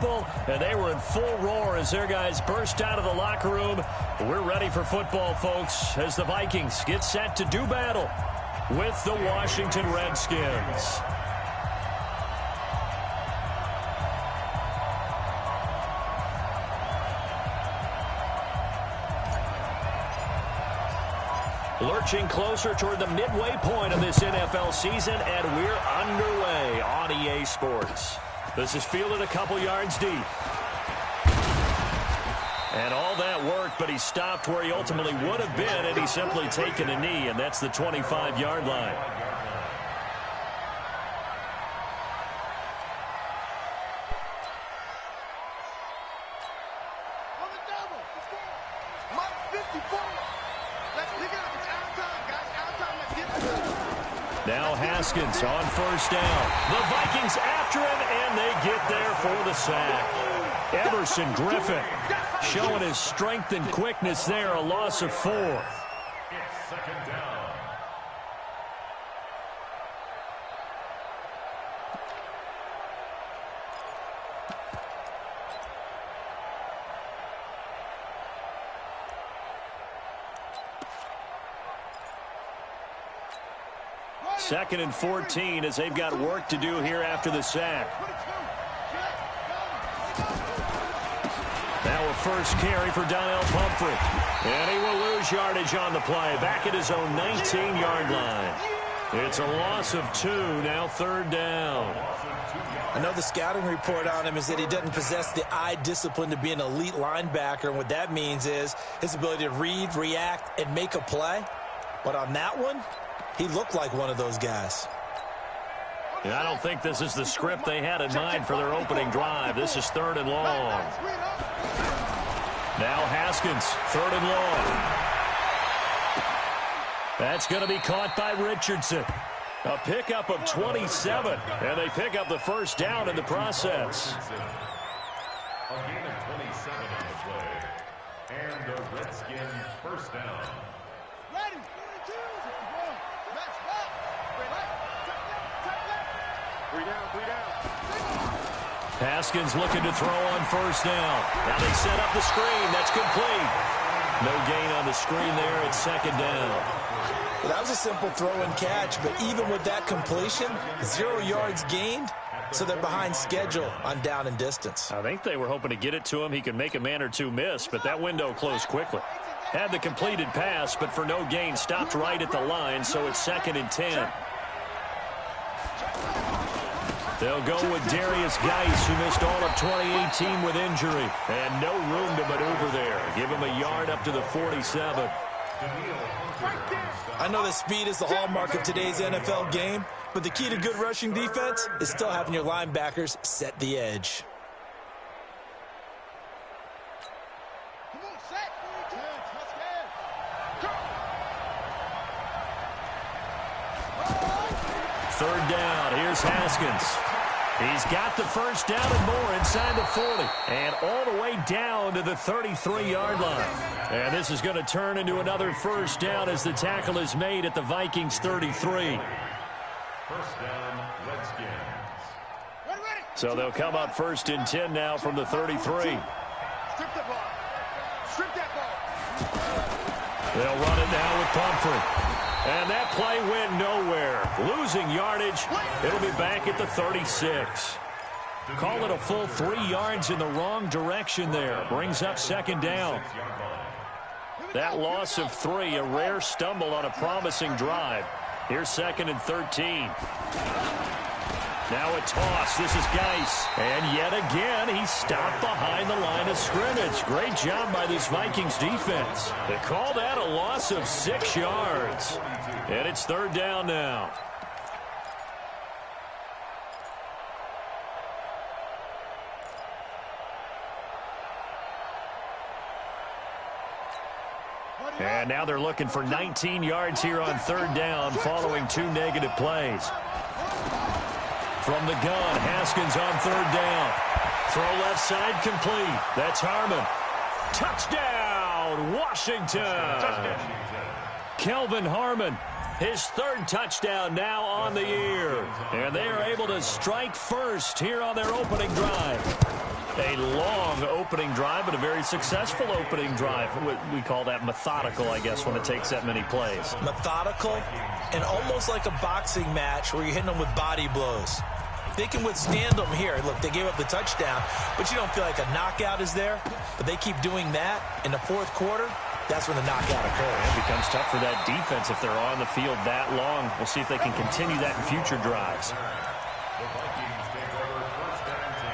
people, and they were in full roar as their guys burst out of the locker room. We're ready for football, folks, as the Vikings get set to do battle with the Washington Redskins. Lurching closer toward the midway point of this NFL season, and we're underway on EA Sports. This is fielded a couple yards deep. And all that work, but he stopped where he ultimately would have been, and he's simply taken a knee, and that's the 25-yard line. Now Haskins on first down. The Vikings after him, and they get there for the sack. Everson Griffin showing his strength and quickness there, a loss of 4. It's second down. Second and 14 as they've got work to do here after the sack. Now a first carry for Donnell Pumphrey. And he will lose yardage on the play. Back at his own 19-yard line. It's a loss of 2, now third down. I know the scouting report on him is that he doesn't possess the eye discipline to be an elite linebacker. And what that means is his ability to read, react, and make a play. But on that one, he looked like one of those guys. Yeah, I don't think this is the script they had in mind for their opening drive. This is third and long. Now Haskins, third and long. That's going to be caught by Richardson. A pickup of 27, and they pick up the first down in the process. A gain of 27 on the play. And the Redskins first down. Ready, 42. Let's go. Three down. Haskins looking to throw on first down. Now they set up the screen. That's complete. No gain on the screen there. It's second down. Well, that was a simple throw and catch, but even with that completion, 0 yards gained, so they're behind schedule on down and distance. I think they were hoping to get it to him. He could make a man or two miss, but that window closed quickly. Had the completed pass, but for no gain, stopped right at the line, so it's second and 10. They'll go with Darius Geis, who missed all of 2018 with injury. And no room to maneuver there. Give him a yard up to the 47. I know that speed is the hallmark of today's NFL game, but the key to good rushing defense is still having your linebackers set the edge. Third down. Here's Haskins. He's got the first down and more inside the 40. And all the way down to the 33-yard line. And this is going to turn into another first down as the tackle is made at the Vikings 33. First down, Redskins. So they'll come up first and 10 now from the 33. Strip that ball. Strip that ball. They'll run it now with Pumphrey. And that play went nowhere. Losing yardage. It'll be back at the 36. Call it a full 3 yards in the wrong direction there. Brings up second down. That loss of 3, a rare stumble on a promising drive. Here's second and 13. Now a toss. This is Geis. And yet again, he stopped behind the line of scrimmage. Great job by this Vikings defense. They call that a loss of 6 yards. And it's third down now. And now they're looking for 19 yards here on third down following 2 negative plays. From the gun, Haskins on third down. Throw left side complete. That's Harmon. Touchdown, Washington. Kelvin Harmon, his 3rd touchdown now on the year. And they are able to strike first here on their opening drive. A long opening drive, but a very successful opening drive. We call that methodical, I guess, when it takes that many plays. Methodical and almost like a boxing match where you're hitting them with body blows. They can withstand them here. Look, they gave up the touchdown, but you don't feel like a knockout is there. But they keep doing that in the fourth quarter. That's when the knockout occurs. It becomes tough for that defense if they're on the field that long. We'll see if they can continue that in future drives. The Vikings take over first and 10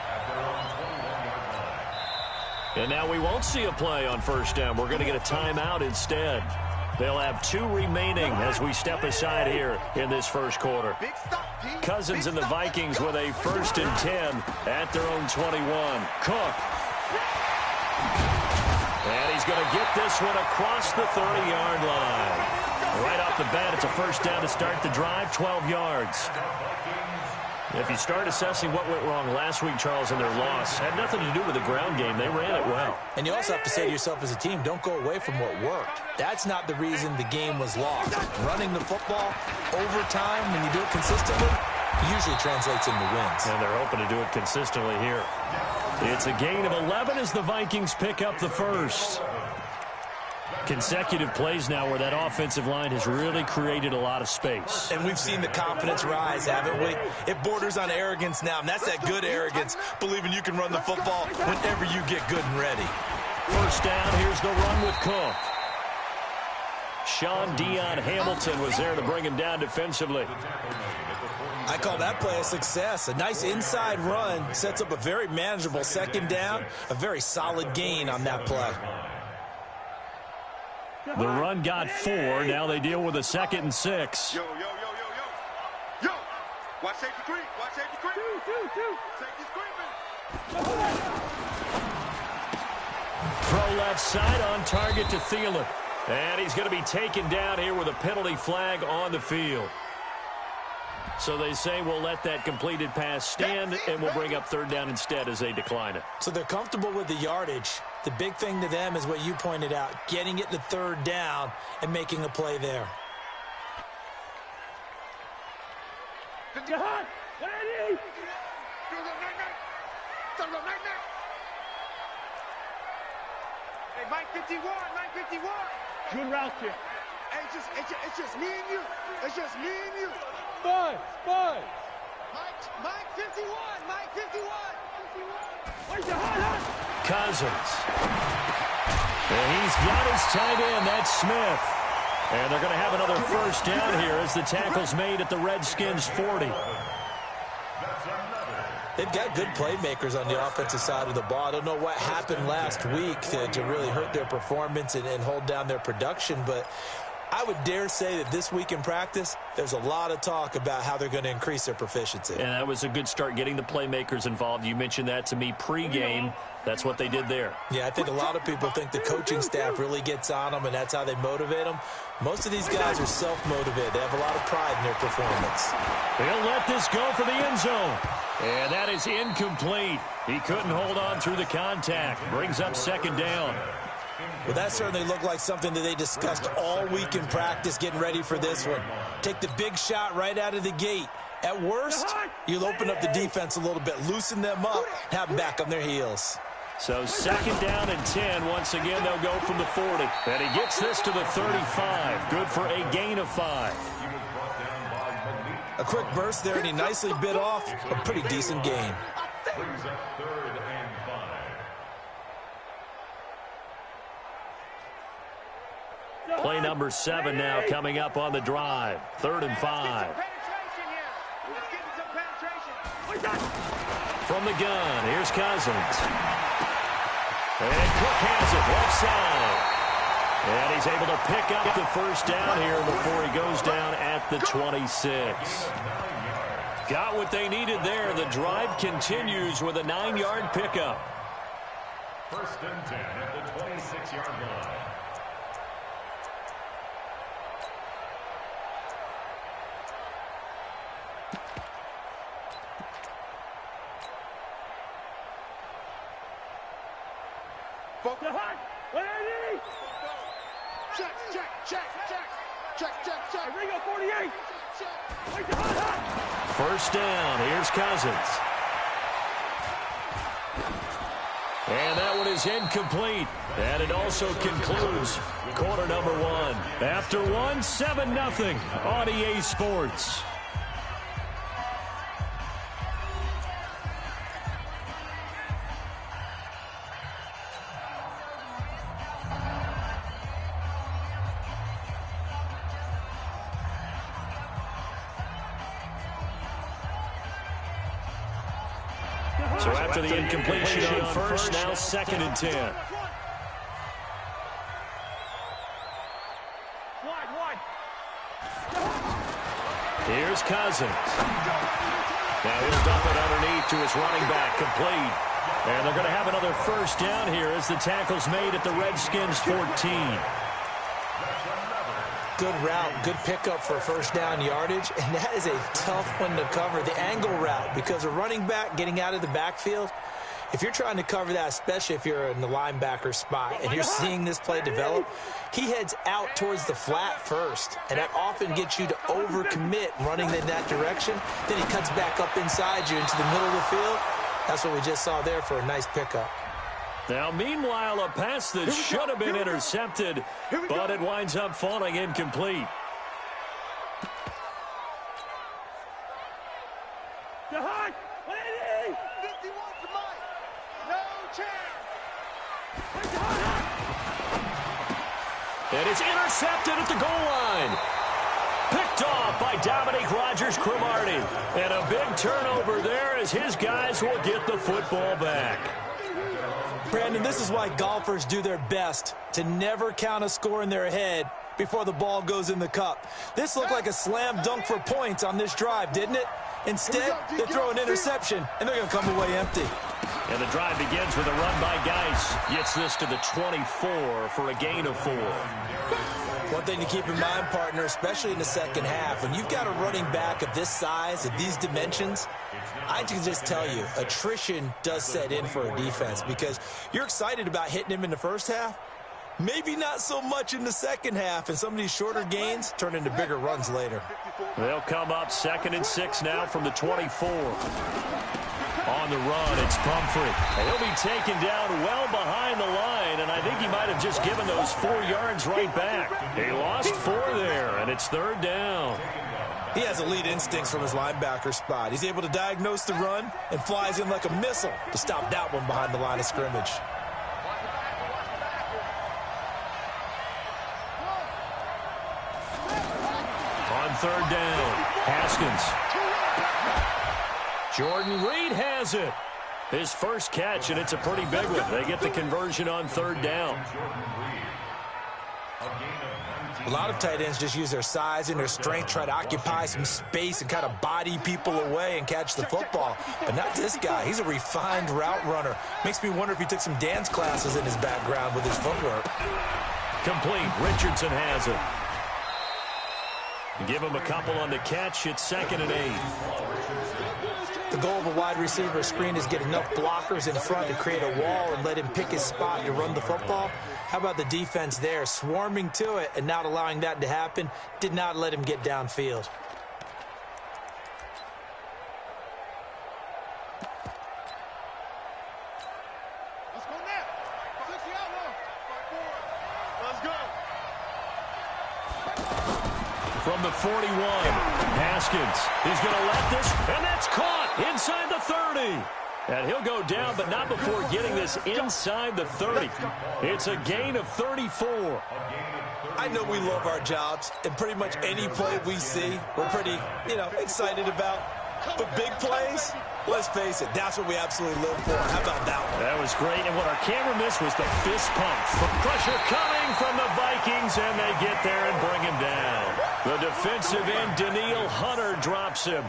at their own 21-yard line. And now we won't see a play on first down. We're going to get a timeout instead. They'll have 2 remaining as we step aside here in this first quarter. Cousins and the Vikings with a 1st and 10 at their own 21. Cook. And he's going to get this one across the 30-yard line. Right off the bat, it's a first down to start the drive, 12 yards. If you start assessing what went wrong last week, Charles, in their loss, had nothing to do with the ground game. They ran it well. And you also have to say to yourself as a team, don't go away from what worked. That's not the reason the game was lost. Running the football overtime, when you do it consistently, usually translates into wins. And they're hoping to do it consistently here. It's a gain of 11 as the Vikings pick up the first. Consecutive plays now where that offensive line has really created a lot of space. And we've seen the confidence rise, haven't we? It borders on arrogance now, and that's that good arrogance, believing you can run the football whenever you get good and ready. First down, here's the run with Cook. Sean Dion Hamilton was there to bring him down defensively. I call that play a success. A nice inside run sets up a very manageable second down, a very solid gain on that play. The run got 4. Now they deal with a 2nd and 6. Yo. Watch safety creep. Watch safety creep. Two. Safety's creeping. Throw left side on target to Thielen. And he's going to be taken down here with a penalty flag on the field. So they say we'll let that completed pass stand, and we'll bring up 3rd down instead as they decline it. So they're comfortable with the yardage. The big thing to them is what you pointed out, getting it to 3rd down and making a play there. Hey, Mike 51. Good route kick. Hey, it's just me and you. It's just me and you. Spud. Mike 51. Cousins. And he's got his tight end. That's Smith. And they're going to have another first down here as the tackle's made at the Redskins' 40. They've got good playmakers on the offensive side of the ball. I don't know what happened last week to really hurt their performance and hold down their production, but I would dare say that this week in practice, there's a lot of talk about how they're going to increase their proficiency. And that was a good start, getting the playmakers involved. You mentioned that to me pregame. That's what they did there. Yeah, I think a lot of people think the coaching staff really gets on them, and that's how they motivate them. Most of these guys are self-motivated. They have a lot of pride in their performance. They'll let this go for the end zone. And that is incomplete. He couldn't hold on through the contact. Brings up 2nd down. Well, that certainly looked like something that they discussed all week in practice getting ready for this one. Take the big shot right out of the gate. At worst, you'll open up the defense a little bit, loosen them up, have them back on their heels. So 2nd down and 10. Once again, they'll go from the 40. And he gets this to the 35. Good for a gain of 5. A quick burst there, and he nicely bit off a pretty decent gain. Brings up 3rd and 5. Play number 7 now coming up on the drive. 3rd and 5. From the gun, here's Cousins. And Cook has it left side. And he's able to pick up the first down here before he goes down at the 26. Got what they needed there. The drive continues with a 9-yard pickup. 1st and 10 at the 26-yard line. Check. Ringo 48. First down. Here's Cousins. And that one is incomplete. And it also concludes quarter number one. After one, 7-0 on EA Sports. So after the incompletion on first, now 2nd and 10. Here's Cousins. Now he'll dump it underneath to his running back, complete. And they're going to have another first down here as the tackle's made at the Redskins' 14. Good route, good pickup for first down yardage, and that is a tough one to cover, the angle route, because a running back getting out of the backfield, if you're trying to cover that, especially if you're in the linebacker spot and you're seeing this play develop, he heads out towards the flat first, and that often gets you to overcommit running in that direction. Then he cuts back up inside you into the middle of the field. That's what we just saw there for a nice pickup. Now, meanwhile, a pass that should have been intercepted, but it winds up falling incomplete. And it's intercepted at the goal line. Picked off by Dominique Rodgers-Cromartie. And a big turnover there as his guys will get the football back. Brandon, this is why golfers do their best to never count a score in their head before the ball goes in the cup. This looked like a slam dunk for points on this drive, didn't it? Instead, they throw an interception, and they're going to come away empty. And the drive begins with a run by Geis. Gets this to the 24 for a gain of 4. One thing to keep in mind, partner, especially in the second half, when you've got a running back of this size, of these dimensions, I can just tell you, attrition does set in for a defense because you're excited about hitting him in the first half. Maybe not so much in the second half, and some of these shorter gains turn into bigger runs later. They'll come up 2nd and 6 now from the 24. On the run, it's Pumphrey. He'll be taken down well behind the line, and I think he might have just given those 4 yards right back. He lost 4 there, and it's 3rd down. He has elite instincts from his linebacker spot. He's able to diagnose the run and flies in like a missile to stop that one behind the line of scrimmage. On 3rd down, Haskins. Jordan Reed has it. His first catch, and it's a pretty big one. They get the conversion on 3rd down. A lot of tight ends just use their size and their strength, try to occupy some space and kind of body people away and catch the football. But not this guy. He's a refined route runner. Makes me wonder if he took some dance classes in his background with his footwork. Complete. Richardson has it. Give him a couple on the catch. It's 2nd and 8. The goal of a wide receiver screen is get enough blockers in front to create a wall and let him pick his spot to run the football. How about the defense there, swarming to it and not allowing that to happen? Did not let him get downfield. Let's go now. Let's go. From the 41, Haskins. He's going to let this, and that's caught inside the 30. And he'll go down, but not before getting this inside the 30. It's a gain of 34. I know we love our jobs, and pretty much any play we see, we're pretty, excited about. But big plays, let's face it, that's what we absolutely live for. How about that one? That was great, and what our camera missed was the fist pump. Pressure coming from the Vikings, and they get there and bring him down. The defensive end, Daniil Hunter, drops him.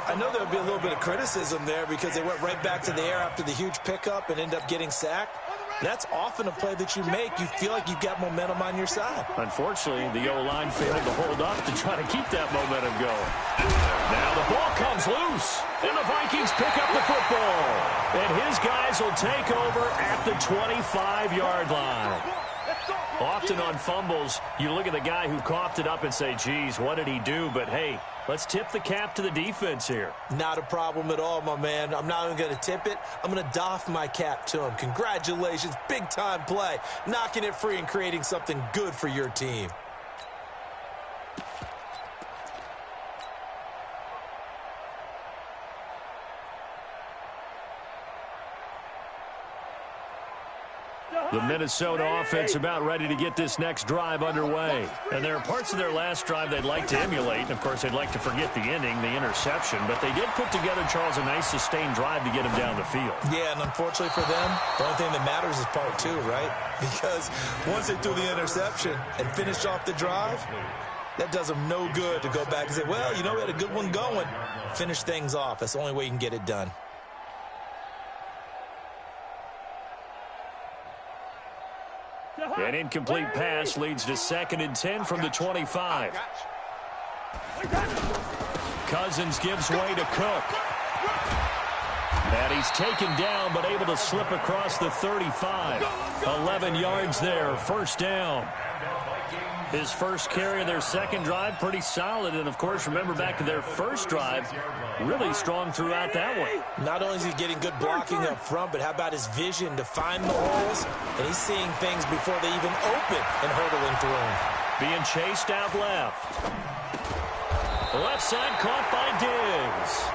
I know there'll be a little bit of criticism there because they went right back to the air after the huge pickup and end up getting sacked. That's often a play that you make. You feel like you've got momentum on your side. Unfortunately, the O-line failed to hold up to try to keep that momentum going. Now the ball comes loose, and the Vikings pick up the football. And his guys will take over at the 25-yard line. Often on fumbles, you look at the guy who coughed it up and say, geez, what did he do? But, hey, let's tip the cap to the defense here. Not a problem at all, my man. I'm not even going to tip it. I'm going to doff my cap to him. Congratulations. Big-time play. Knocking it free and creating something good for your team. The Minnesota offense about ready to get this next drive underway. And there are parts of their last drive they'd like to emulate. And, of course, they'd like to forget the ending, the interception. But they did put together, Charles, a nice sustained drive to get him down the field. Yeah, and unfortunately for them, the only thing that matters is part two, right? Because once they threw the interception and finished off the drive, that does them no good to go back and say, well, you know, we had a good one going. Finish things off. That's the only way you can get it done. An incomplete pass leads to 2nd and 10 from the 25. Cousins gives way to Cook. And he's taken down but able to slip across the 35. 11 yards there, 1st down. His first carry of their second drive, pretty solid. And, of course, remember back to their first drive, really strong throughout that one. Not only is he getting good blocking up front, but how about his vision to find the holes? And he's seeing things before they even open and hurdling through them. Being chased out left. Left side caught by Diggs.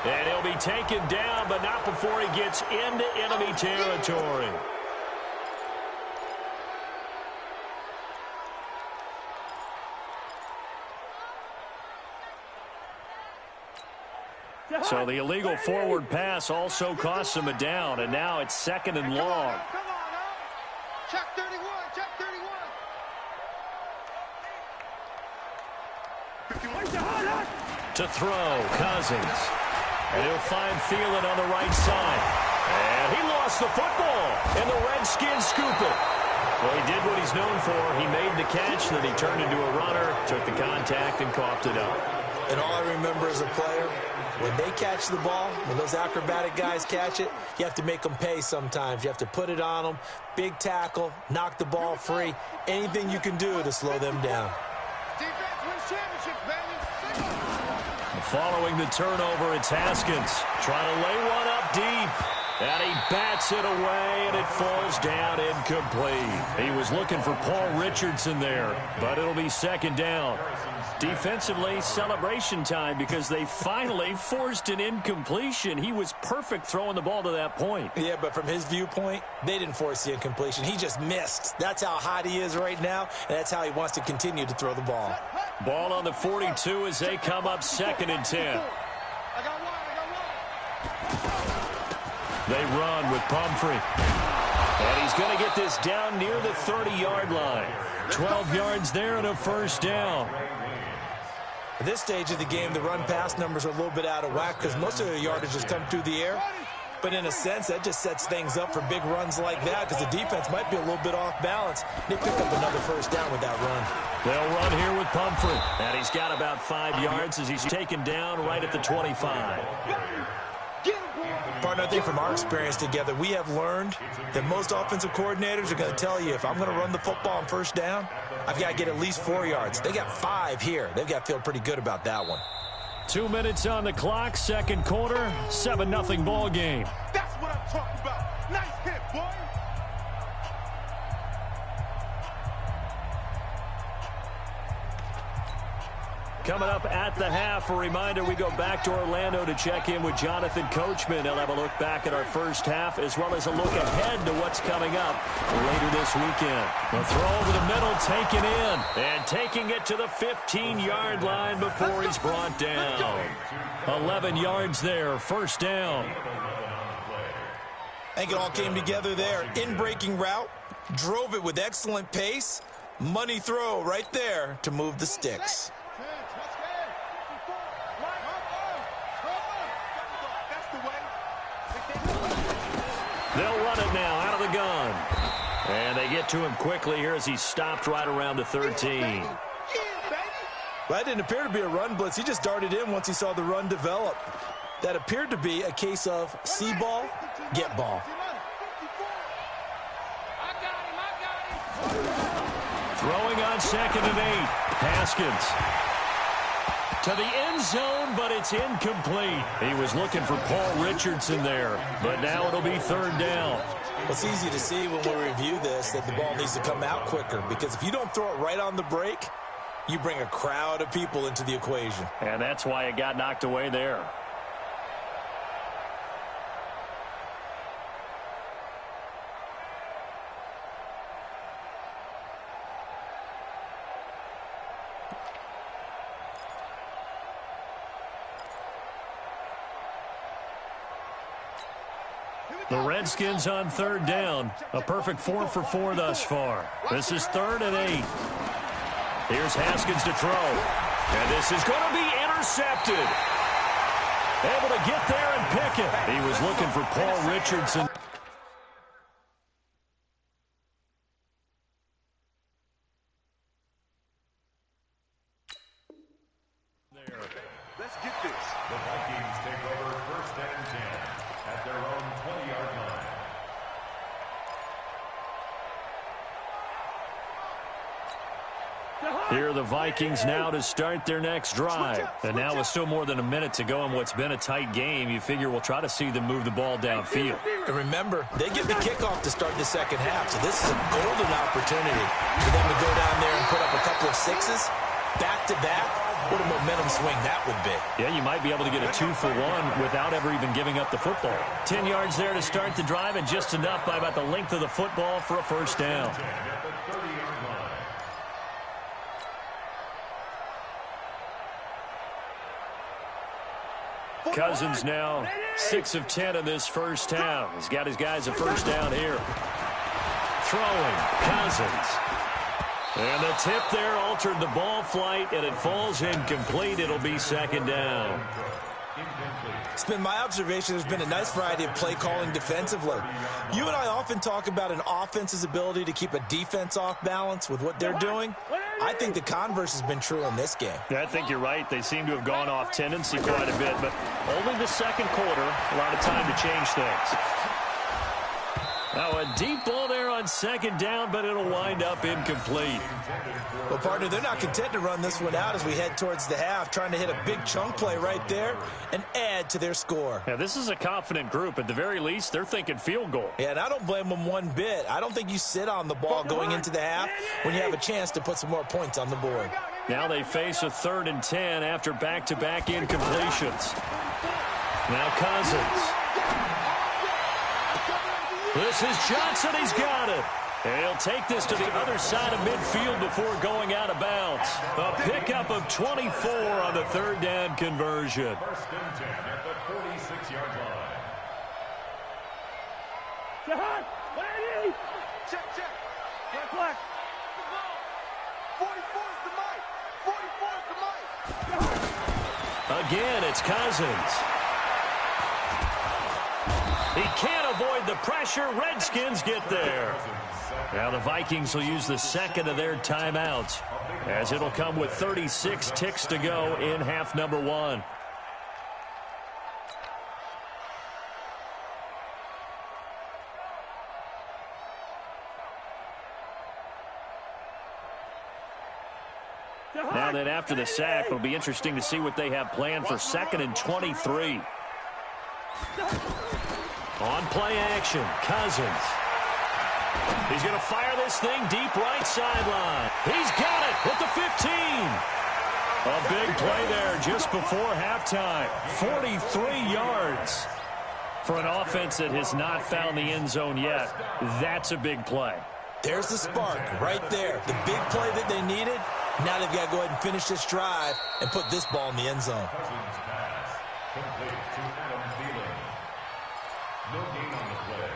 And he'll be taken down, but not before he gets into enemy territory. So the illegal forward pass also costs him a down, and now it's 2nd and long. Come on, now. Check 31, check 31. To throw, Cousins. And he'll find Thielen on the right side. And he lost the football, and the Redskins scoop it. Well, he did what he's known for. He made the catch, then he turned into a runner, took the contact, and coughed it up. And all I remember as a player, when they catch the ball, when those acrobatic guys catch it, you have to make them pay sometimes. You have to put it on them, big tackle, knock the ball free, anything you can do to slow them down. Defense wins championships, baby. Following the turnover, it's Haskins trying to lay one up deep. And he bats it away, and it falls down incomplete. He was looking for Paul Richardson there, but it'll be 2nd down. Defensively, celebration time because they finally forced an incompletion. He was perfect throwing the ball to that point. Yeah, but from his viewpoint, they didn't force the incompletion. He just missed. That's how hot he is right now, and that's how he wants to continue to throw the ball. Ball on the 42 as they come up 2nd and 10. I got one. They run with Pumphrey. And he's going to get this down near the 30-yard line. 12 yards there and a 1st down. At this stage of the game, the run-pass numbers are a little bit out of whack because most of their yardage has come through the air. But in a sense, that just sets things up for big runs like that because the defense might be a little bit off balance. They pick up another 1st down with that run. They'll run here with Pumphrey. And he's got about 5 yards as he's taken down right at the 25. Partner, I think from our experience together, we have learned that most offensive coordinators are going to tell you if I'm going to run the football on 1st down, I've got to get at least 4 yards. They got 5 here. They've got to feel pretty good about that one. 2 minutes on the clock, 2nd quarter, 7-0 ball game. That's what I'm talking about. Nice hit, boy. Coming up at the half, a reminder, we go back to Orlando to check in with Jonathan Coachman. He'll have a look back at our first half as well as a look ahead to what's coming up later this weekend. The throw over the middle taken in and taking it to the 15-yard line before he's brought down. 11 yards there, 1st down. I think it all came together there. In-breaking route, drove it with excellent pace. Money throw right there to move the sticks. They'll run it now out of the gun. And they get to him quickly here as he stopped right around the 13. Well, that didn't appear to be a run blitz. He just darted in once he saw the run develop. That appeared to be a case of see ball, get ball. on 2nd and 8. Haskins to the end zone, but it's incomplete. He was looking for Paul Richardson there, but now it'll be 3rd down. It's easy to see when we review this that the ball needs to come out quicker, because if you don't throw it right on the break, you bring a crowd of people into the equation. And that's why it got knocked away there. The Redskins on 3rd down. A perfect 4 for 4 thus far. This is 3rd and 8. Here's Haskins to throw. And this is going to be intercepted. Able to get there and pick it. He was looking for Paul Richardson. Let's get this. The Vikings take over 1st and 10 at their own 20-yard line. Here are the Vikings now to start their next drive. And now with still more than a minute to go in what's been a tight game, you figure we'll try to see them move the ball downfield. And remember, they get the kickoff to start the second half, so this is a golden opportunity for them to go down there and put up a couple of sixes back-to-back. What a momentum swing that would be. Yeah, you might be able to get a 2-for-1 without ever even giving up the football. 10 yards there to start the drive, and just enough by about the length of the football for a 1st down. Cousins now 6 of 10 in this first half. He's got his guys a 1st down here. Throwing, Cousins. And the tip there altered the ball flight, and it falls incomplete. It'll be 2nd down. It's been my observation there's been a nice variety of play calling defensively. You and I often talk about an offense's ability to keep a defense off balance with what they're doing. I think the converse has been true in this game. Yeah, I think you're right. They seem to have gone off tendency quite a bit, but only the 2nd quarter. A lot of time to change things. Now a deep ball there on 2nd down, but it'll wind up incomplete. Well, partner, they're not content to run this one out as we head towards the half, trying to hit a big chunk play right there and add to their score. Yeah, this is a confident group. At the very least, they're thinking field goal. Yeah, and I don't blame them one bit. I don't think you sit on the ball going into the half when you have a chance to put some more points on the board. Now they face a 3rd and 10 after back-to-back incompletions. Now Cousins. This is Johnson. He's got it. And he'll take this to the other side of midfield before going out of bounds. A pickup of 24 on the 3rd down conversion. 1st and 10 at the 46-yard line. Check, check. Black. 44's the mic. 44's the mic. Again, it's Cousins. He can't avoid the pressure. Redskins get there. Now the Vikings will use the 2nd of their timeouts, as it'll come with 36 ticks to go in half number 1. Now that after the sack, it'll be interesting to see what they have planned for 2nd and 23. On play action, Cousins. He's going to fire this thing deep right sideline. He's got it at the 15. A big play there just before halftime. 43 yards for an offense that has not found the end zone yet. That's a big play. There's the spark right there. The big play that they needed. Now they've got to go ahead and finish this drive and put this ball in the end zone. Cousins pass complete to Adam Thielen. No gain on the play.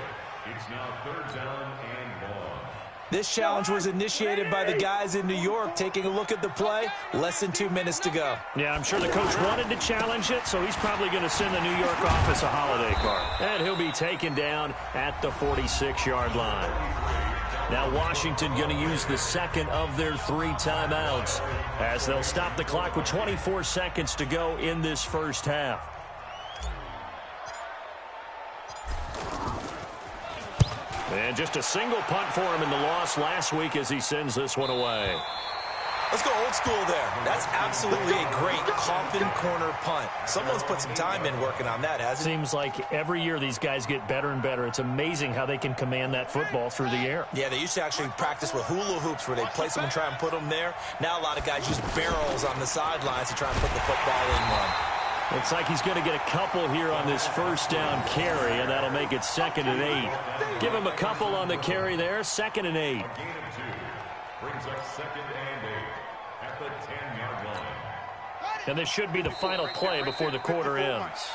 It's now 3rd down and 1. This challenge was initiated by the guys in New York. Taking a look at the play, less than 2 minutes to go. Yeah, I'm sure the coach wanted to challenge it, so he's probably going to send the New York office a holiday card. And he'll be taken down at the 46-yard line. Now Washington going to use the 2nd of their 3 timeouts, as they'll stop the clock with 24 seconds to go in this first half. And just a single punt for him in the loss last week as he sends this one away. Let's go old school there. That's absolutely a great coffin corner punt. Someone's put some time in working on that, hasn't it? Seems like every year these guys get better and better. It's amazing how they can command that football through the air. Yeah, they used to actually practice with hula hoops where they place them and try and put them there. Now a lot of guys use barrels on the sidelines to try and put the football in one. Looks like he's going to get a couple here on this first down carry, and that'll make it 2nd and 8. Give him a couple on the carry there, 2nd and 8. A gain of 2 brings up 2nd and 8 at the 10-yard line. And this should be the final play before the quarter ends.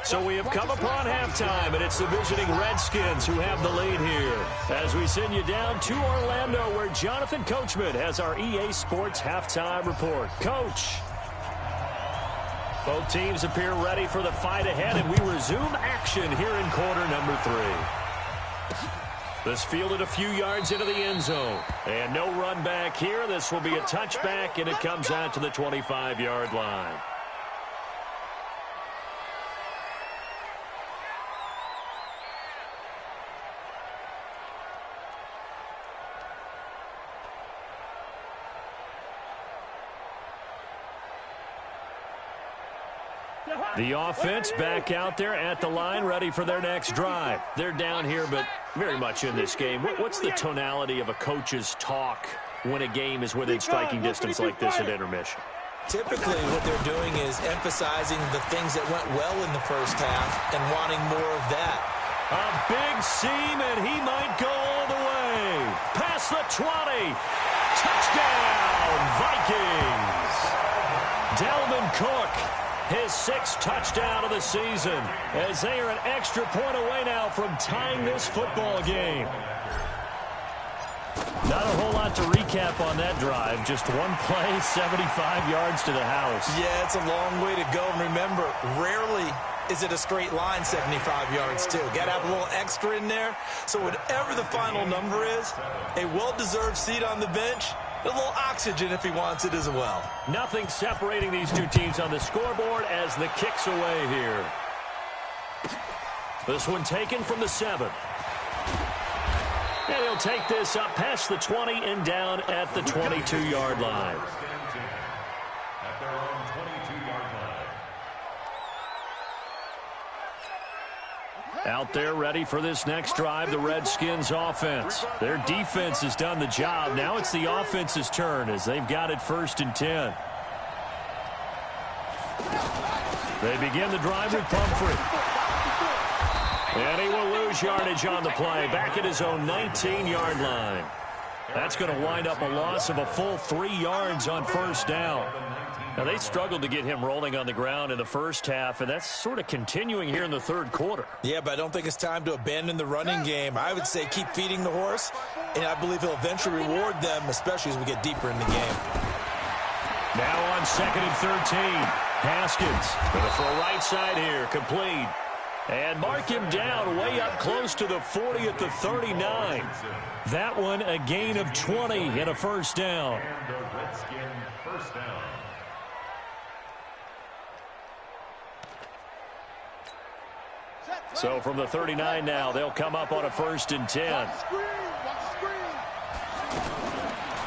So we have come upon halftime, and it's the visiting Redskins who have the lead here. As we send you down to Orlando, where Jonathan Coachman has our EA Sports halftime report. Coach. Both teams appear ready for the fight ahead, and we resume action here in quarter number 3. This fielded a few yards into the end zone. And no run back here. This will be a touchback, and it comes out to the 25-yard line. The offense back out there at the line, ready for their next drive. They're down here, but very much in this game. What's the tonality of a coach's talk when a game is within striking distance like this at intermission? Typically, what they're doing is emphasizing the things that went well in the first half and wanting more of that. A big seam, and he might go all the way. Past the 20. Touchdown, Vikings. Dalvin Cook. His 6th touchdown of the season, as they are an extra point away now from tying this football game. Not a whole lot to recap on that drive. Just one play, 75 yards to the house. Yeah, it's a long way to go. And remember, rarely is it a straight line 75 yards, too. Got to have a little extra in there. So whatever the final number is, a well-deserved seat on the bench, a little oxygen if he wants it as well. Nothing separating these two teams on the scoreboard as the kick's away here. This one taken from the 7. And he'll take this up past the 20 and down at the 22-yard line. At their own 22-yard line. Out there ready for this next drive, the Redskins offense. Their defense has done the job. Now it's the offense's turn as they've got it 1st and 10. They begin the drive with Pumphrey. And he will lose yardage on the play, back at his own 19-yard line. That's going to wind up a loss of a full 3 yards on 1st down. Now, they struggled to get him rolling on the ground in the first half, and that's sort of continuing here in the 3rd quarter. Yeah, but I don't think it's time to abandon the running game. I would say keep feeding the horse, and I believe he'll eventually reward them, especially as we get deeper in the game. Now on 2nd and 13, Haskins going to throw right side here, complete. And mark him down way up close to the 40 at the 39. That one a gain of 20 and a 1st down. And the Redskin 1st down. So from the 39 now, they'll come up on a 1st and 10.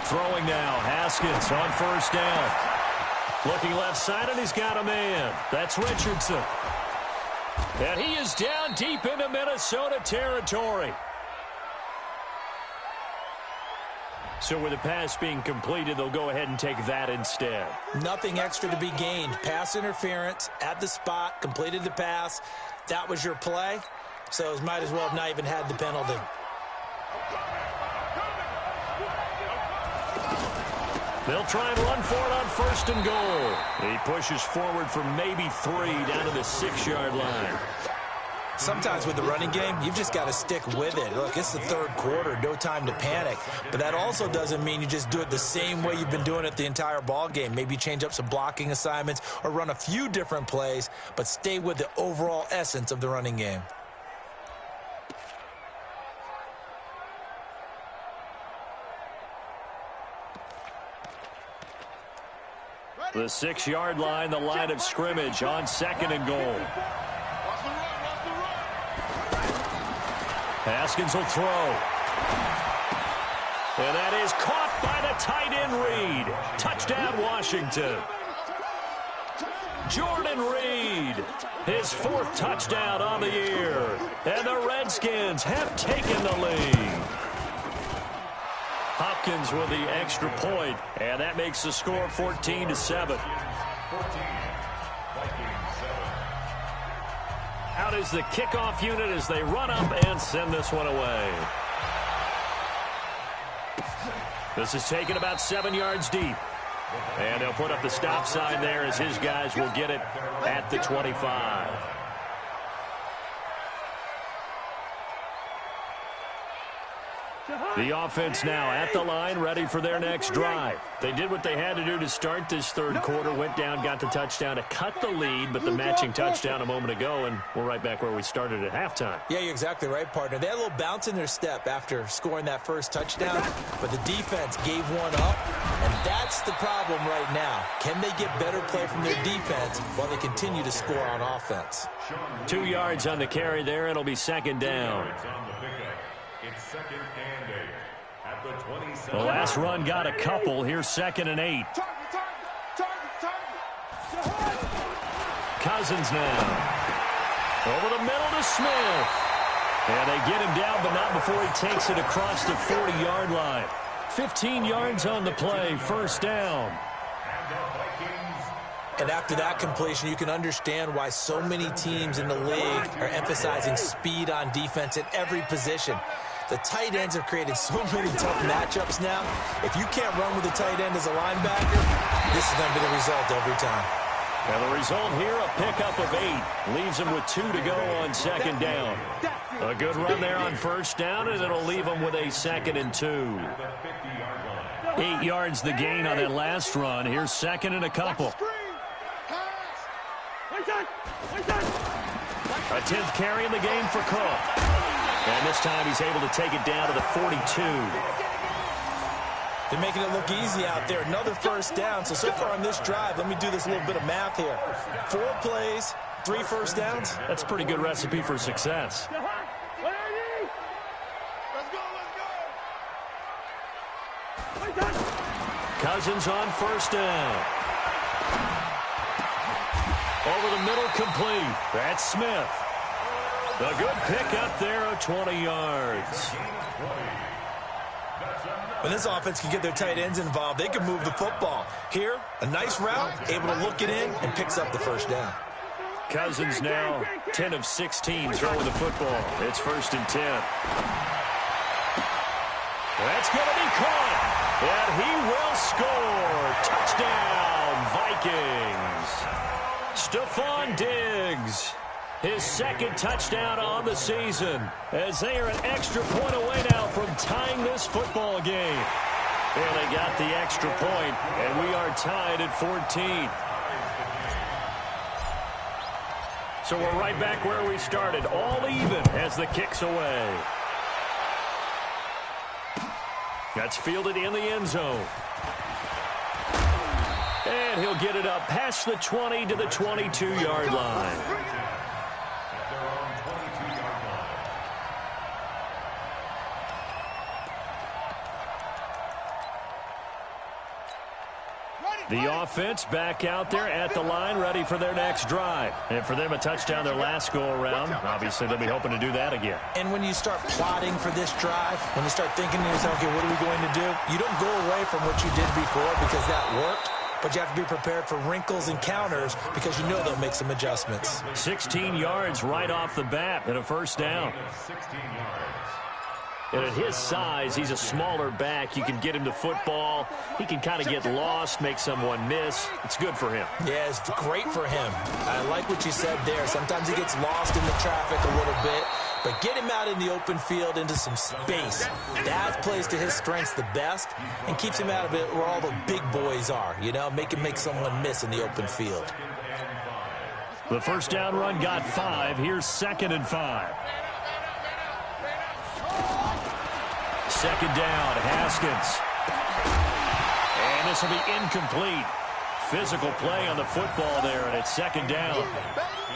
Throwing now, Haskins on 1st down. Looking left side, and he's got a man. That's Richardson. And he is down deep into Minnesota territory. So with the pass being completed, they'll go ahead and take that instead. Nothing extra to be gained. Pass interference at the spot, completed the pass. That was your play, so it might as well have not even had the penalty. They'll try and run for it on 1st and goal. He pushes forward for maybe 3 down to the 6-yard line. Sometimes with the running game, you've just got to stick with it. Look, it's the 3rd quarter, no time to panic. But that also doesn't mean you just do it the same way you've been doing it the entire ball game. Maybe change up some blocking assignments or run a few different plays, but stay with the overall essence of the running game. The 6-yard line, the line of scrimmage on 2nd and goal. Haskins will throw. And that is caught by the tight end Reed. Touchdown, Washington. Jordan Reed, his 4th touchdown on the year. And the Redskins have taken the lead. Hopkins with the extra point, and that makes the score 14-7. 14, Vikings 7. Out is the kickoff unit as they run up and send this one away. This is taken about 7 yards deep. And they'll put up the stop sign there as his guys will get it at the 25. The offense now at the line, ready for their next drive. They did what they had to do to start this third quarter, went down, got the touchdown to cut the lead, but the matching touchdown a moment ago, and we're right back where we started at halftime. Yeah, you're exactly right, partner. They had a little bounce in their step after scoring that first touchdown, but the defense gave one up, and that's the problem right now. Can they get better play from their defense while they continue to score on offense? 2 yards on the carry there. It'll be second down. It's 2nd and 8 at the 27. The last run got a couple. Here's 2nd and 8. Cousins now. Over the middle to Smith. And they get him down, but not before he takes it across the 40-yard line. 15 yards on the play. First down. And after that completion, you can understand why so many teams in the league are emphasizing speed on defense at every position. The tight ends have created so many tough matchups now. If you can't run with the tight end as a linebacker, this is going to be the result every time. And the result here, a pickup of 8. Leaves them with 2 to go on second down. A good run there on first down, and it'll leave them with a 2nd and 2. 8 yards the gain on that last run. Here's 2nd and a couple. A 10th carry in the game for Cook. And this time he's able to take it down to the 42. They're making it look easy out there. Another first down. So far on this drive, let me do this little bit of math here. 4 plays, 3 first downs. That's a pretty good recipe for success. Let's go. Cousins on first down. Over the middle, complete. That's Smith. A good pick up there of 20 yards. When this offense can get their tight ends involved, they can move the football. Here, a nice route, able to look it in, and picks up the first down. Cousins now 10 of 16 throwing the football. It's 1st and 10. That's going to be caught. And he will score. Touchdown, Vikings. Stephon Diggs. His 2nd touchdown on the season as they are an extra point away now from tying this football game. And they got the extra point, and we are tied at 14. So we're right back where we started, all even as the kick's away. That's fielded in the end zone. And he'll get it up past the 20 to the 22-yard line. The offense back out there at the line, ready for their next drive. And for them, a touchdown their last go-around. Obviously, they'll be hoping to do that again. And when you start plotting for this drive, when you start thinking to yourself, okay, what are we going to do? You don't go away from what you did before because that worked. But you have to be prepared for wrinkles and counters because you know they'll make some adjustments. 16 yards right off the bat and a first down. 16 yards. And at his size, he's a smaller back. You can get him to football. He can kind of get lost, make someone miss. It's good for him. Yeah, it's great for him. I like what you said there. Sometimes he gets lost in the traffic a little bit. But get him out in the open field into some space. That plays to his strengths the best and keeps him out of it where all the big boys are. You know, make someone miss in the open field. The first down run got 5. Here's 2nd and 5. Second down, Haskins. And this will be incomplete. Physical play on the football there, and it's 2nd down.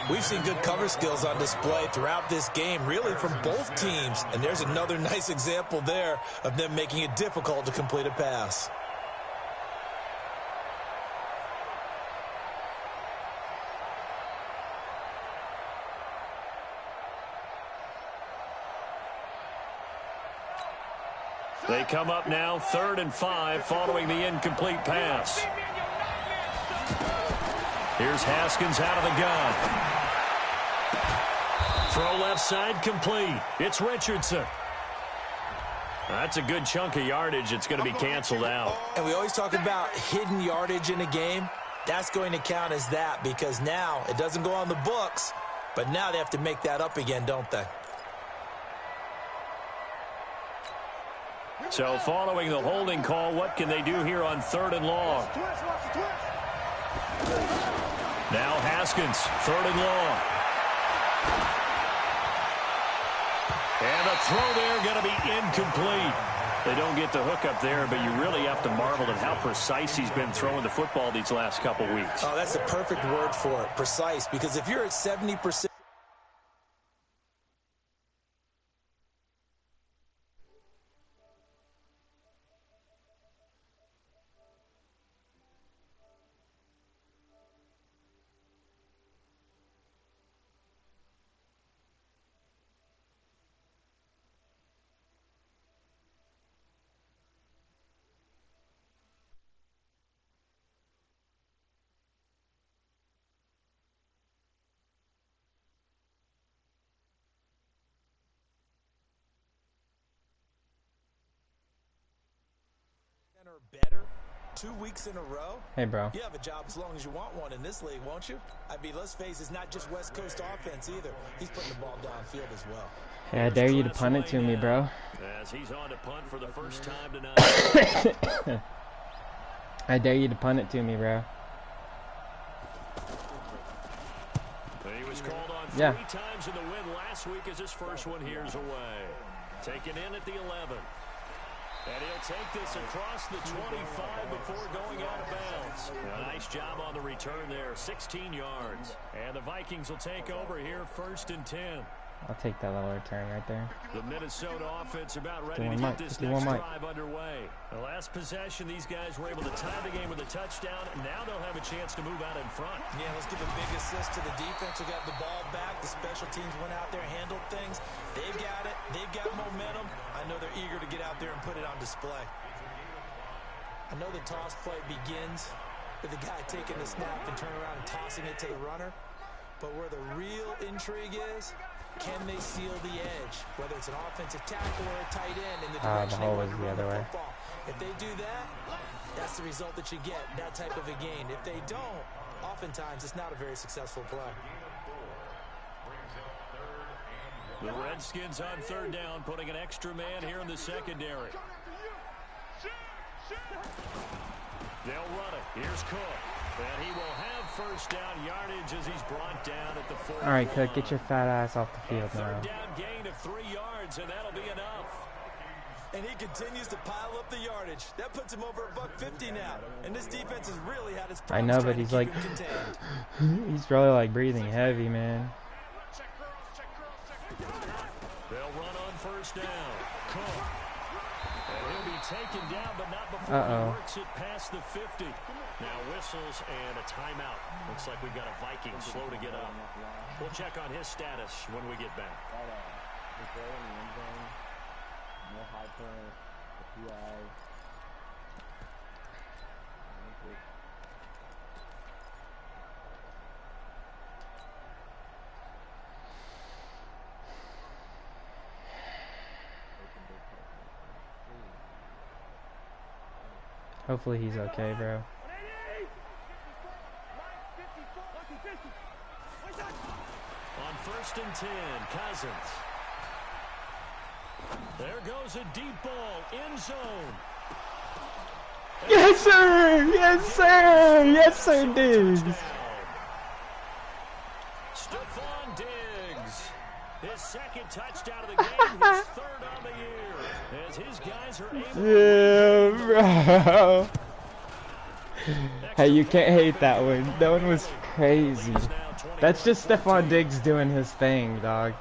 We've seen good cover skills on display throughout this game, really from both teams. And there's another nice example there of them making it difficult to complete a pass. They come up now 3rd and 5 following the incomplete pass. Here's Haskins out of the gun. Throw left side complete. It's Richardson. That's a good chunk of yardage. It's going to be canceled out. And we always talk about hidden yardage in a game. That's going to count as that because now it doesn't go on the books, but now they have to make that up again, don't they? So following the holding call, what can they do here on 3rd and long? Now Haskins, 3rd and long. And the throw there going to be incomplete. They don't get the hook up there, but you really have to marvel at how precise he's been throwing the football these last couple weeks. Oh, that's the perfect word for it, precise, because if you're at 70%, or better 2 weeks in a row. Hey, bro. You have a job as long as you want one in this league, won't you? I mean, let's face it, it's not just West Coast offense either. He's putting the ball downfield as well. Hey, I dare you to punt it to me, bro. As he's on to punt for the first time tonight. I dare you to punt it to me, bro. He was called on 3 times in the win last week as his first one here's away. Taken in at the 11. And he'll take this across the 25 before going out of bounds. A nice job on the return there, 16 yards. And the Vikings will take over here 1st and 10. I'll take that little return right there. The Minnesota offense about ready to get this next drive underway. The last possession, these guys were able to tie the game with a touchdown, and now they'll have a chance to move out in front. Yeah, let's give a big assist to the defense who got the ball back. The special teams went out there, handled things. They've got it. They've got momentum. I know they're eager to get out there and put it on display. I know the toss play begins with the guy taking the snap and turning around and tossing it to the runner. But where the real intrigue is, can they seal the edge? Whether it's an offensive tackle or a tight end in the direction they want to run the football. If they do that, that's the result that you get, that type of a gain. If they don't, oftentimes it's not a very successful play. The Redskins on 3rd down, putting an extra man here in the secondary. They'll run it. Here's Cook. And he will have 1st down yardage as he's brought down at the 4. All right, Cook, get your fat ass off the field now. 3rd down gain of 3 yards, and that'll be enough. And he continues to pile up the yardage. That puts him over $150 now. And this defense has really had its problems. I know, but he's like, he's really like breathing heavy, man. They'll run on 1st down. Cook. And he'll be taken down, but not before he works it past the 50. Now whistles and a timeout. Looks like we've got a Viking slow to get up. We'll check on his status when we get back. Hopefully he's okay, bro. On 1st and 10, Cousins. There goes a deep ball, end zone. Yes, sir! Yes, sir! Yes, sir, Diggs! Stephon Diggs. His 2nd touchdown of the game, his 3rd on the year. As his guys are able yeah, bro. Hey, you can't hate that one. That one was crazy. Now That's just Stephon Diggs doing his thing, dog.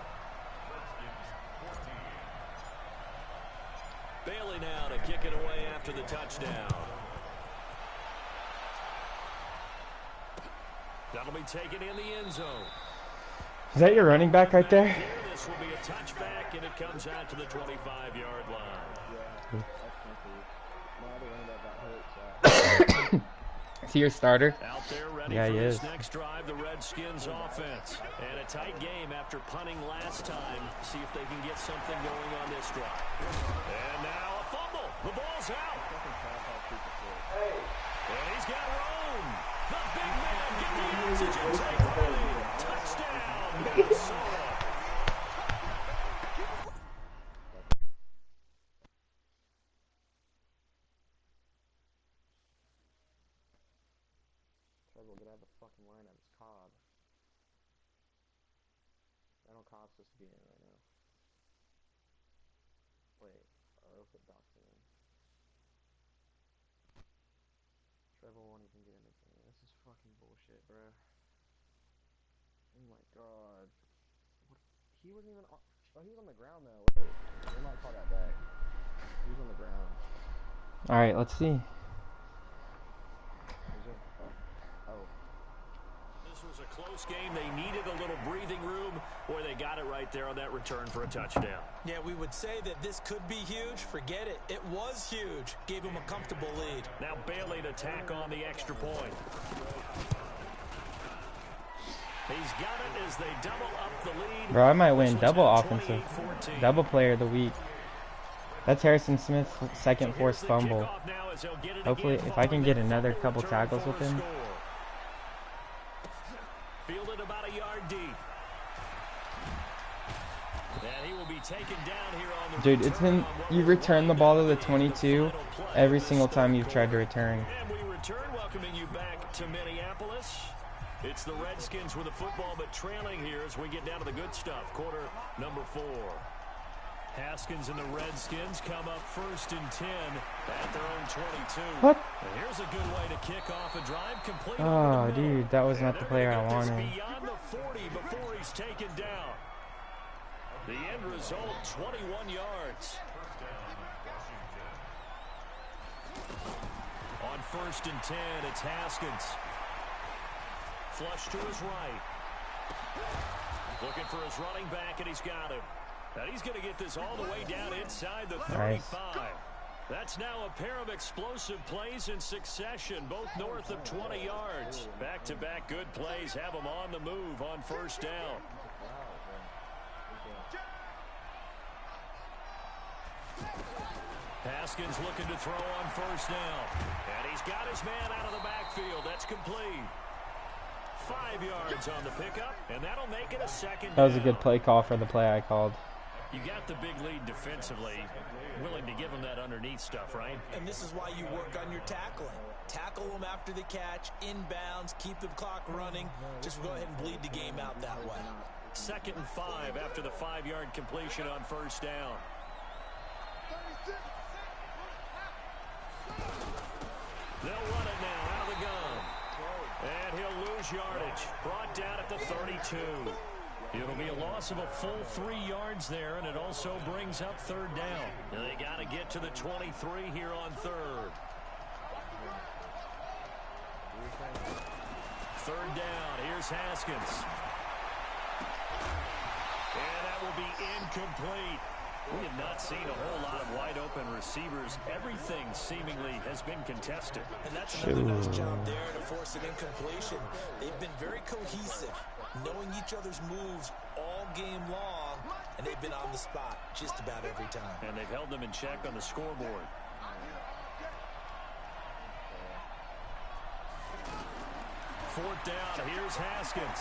Bailey now to kick it away after the touchdown. That'll be taken in the end zone. Is that your running back right there? This will be a touchback, and it comes out to the 25-yard line. Is he your starter? Out there ready Yeah, for he this is. next drive, the Redskins offense. And a tight game after punting last time. See if they can get something going on this drive. And now a fumble. The ball's out. And he's got room. The big man get the oxygen tank ready. Touchdown, Minnesota. Trevor will get out of the fucking line at his Cobb. I know Cobb's supposed to be in right now. Wait, or put Dawson in. Trevor won't even get in the game. This is fucking bullshit, bro. Oh my god. What? He wasn't even on. Oh, he was on the ground though. Wait, they might call that back. He was on the ground. Alright, let's see. Oh. This was a close game. They needed a little breathing room, or they got it right there on that return for a touchdown. Yeah, we would say that this could be huge. Forget it. It was huge. Gave him a comfortable lead. Now Bailey to tack on the extra point. He's got it as they double up the lead. Bro, I might win This one's double now offensive. 28-14. Double player of the week. That's Harrison Smith's second So forced here's the fumble. kickoff now as he'll get it Hopefully, again if I can following get that another fumble couple return tackles for with a him. score. Fielded about a yard deep. And he will be taken down here on the Dude, it's return been, on what you was return the likely ball to the be 22 final play every of this single time third you've tried to quarter. return. And we return, welcoming you back to Minneapolis. It's the Redskins with the football, but trailing here as we get down to the good stuff. Quarter number 4. Haskins and the Redskins come up 1st and 10 at their own 22. What? And here's a good way to kick off a drive complete. Oh, over the middle. dude, that was And not the they're player gonna I get this wanted. beyond the 40 before he's taken down. The end result, 21 yards. On 1st and 10, it's Haskins. Flush to his right. Looking for his running back, and he's got him. And he's going to get this all the way down inside the 35. Nice. That's now a pair of explosive plays in succession, both north of 20 yards. Back-to-back good plays have them on the move on 1st down. Haskins looking to throw on 1st down. And he's got his man out of the backfield. That's complete. 5 yards on the pickup, and that'll make it a 2nd That was a down. good play call for the play I called. You got the big lead defensively. Willing to give him that underneath stuff, right? And this is why you work on your tackling. Tackle them after the catch, inbounds, keep the clock running. Just go ahead and bleed the game out that way. 2nd and 5 after the 5-yard completion on 1st down. They'll run it now out of the gun. And he'll lose yardage. Brought down at the 32. It'll be a loss of a full 3 yards there, and it also brings up 3rd down. And they got to get to the 23 here on 3rd. 3rd down. Here's Haskins. And that will be incomplete. We have not seen a whole lot of wide-open receivers. Everything seemingly has been contested. And that's another nice job there to force an incompletion. They've been very cohesive, knowing each other's moves all game long, and they've been on the spot just about every time. And they've held them in check on the scoreboard. Fourth down, here's Haskins.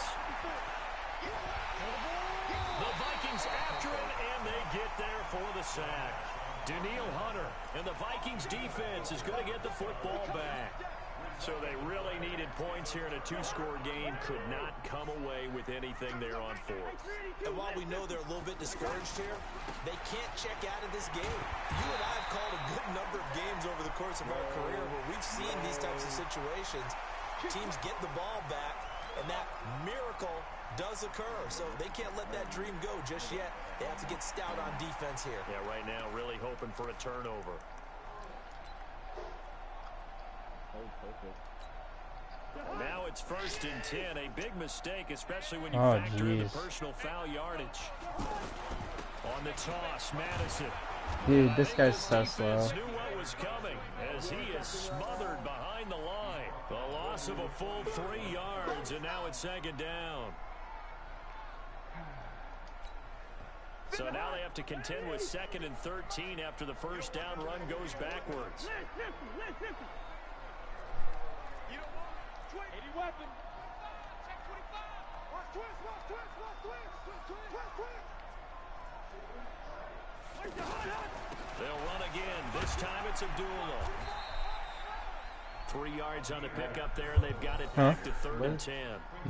The Vikings after him, and they get there for the sack. Danielle Hunter and the Vikings defense is going to get the football back. So they really needed points here in a 2-score game. Could not come away with anything there on 4th. And while we know they're a little bit discouraged here, they can't check out of this game. You and I have called a good number of games over the course of our career where we've seen these types of situations. Teams get the ball back, and that miracle does occur. So they can't let that dream go just yet. They have to get stout on defense here. Yeah, right now really hoping for a turnover. Now it's 1st and 10. A big mistake, especially when you factor in the personal foul yardage. On the toss, Madison. Dude, this guy's so slow. Knew what was coming as he is smothered behind the line. The loss of a full 3 yards, and now it's 2nd down. So now they have to contend with 2nd and 13 after the first down run goes backwards. They'll run again. This time it's Abdullah. 3 yards on the pickup there, and they've got it back to 3rd and 10.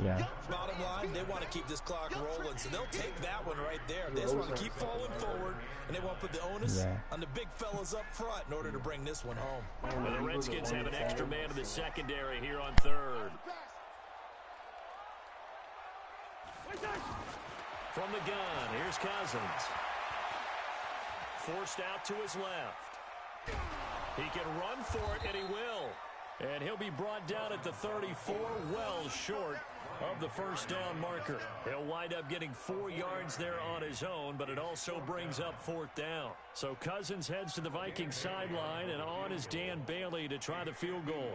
Yeah. Bottom line, they want to keep this clock rolling, so they'll take that one right there. They just want to keep falling forward, and they want to put the onus on the big fellas up front in order to bring this one home. Well, the Redskins have an extra man in the secondary here on 3rd. From the gun, here's Cousins. Forced out to his left. He can run for it, and he will. And he'll be brought down at the 34, well short of the first down marker. He'll wind up getting 4 yards there on his own, but it also brings up 4th down. So Cousins heads to the Vikings sideline, and on is Dan Bailey to try the field goal.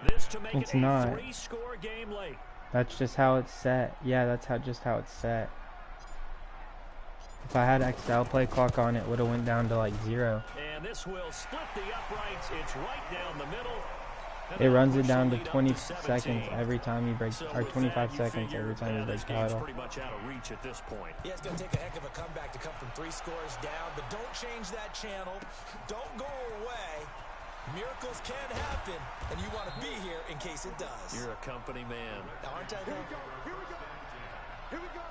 This to make it a 3-score game late. That's just how it's set. Yeah, that's just how it's set. If I had XL play clock on, it would have went down to like 0. And this will split the uprights. It's right down the middle. It runs it down to 20 seconds every time you break, or 25 seconds every time you break title. Pretty much out of reach at this point. Yeah, it's going to take a heck of a comeback to come from 3 scores down, but don't change that channel. Don't go away. Miracles can happen, and you want to be here in case it does. You're a company man. Now, aren't I? Here we go. Here we go. Here we go.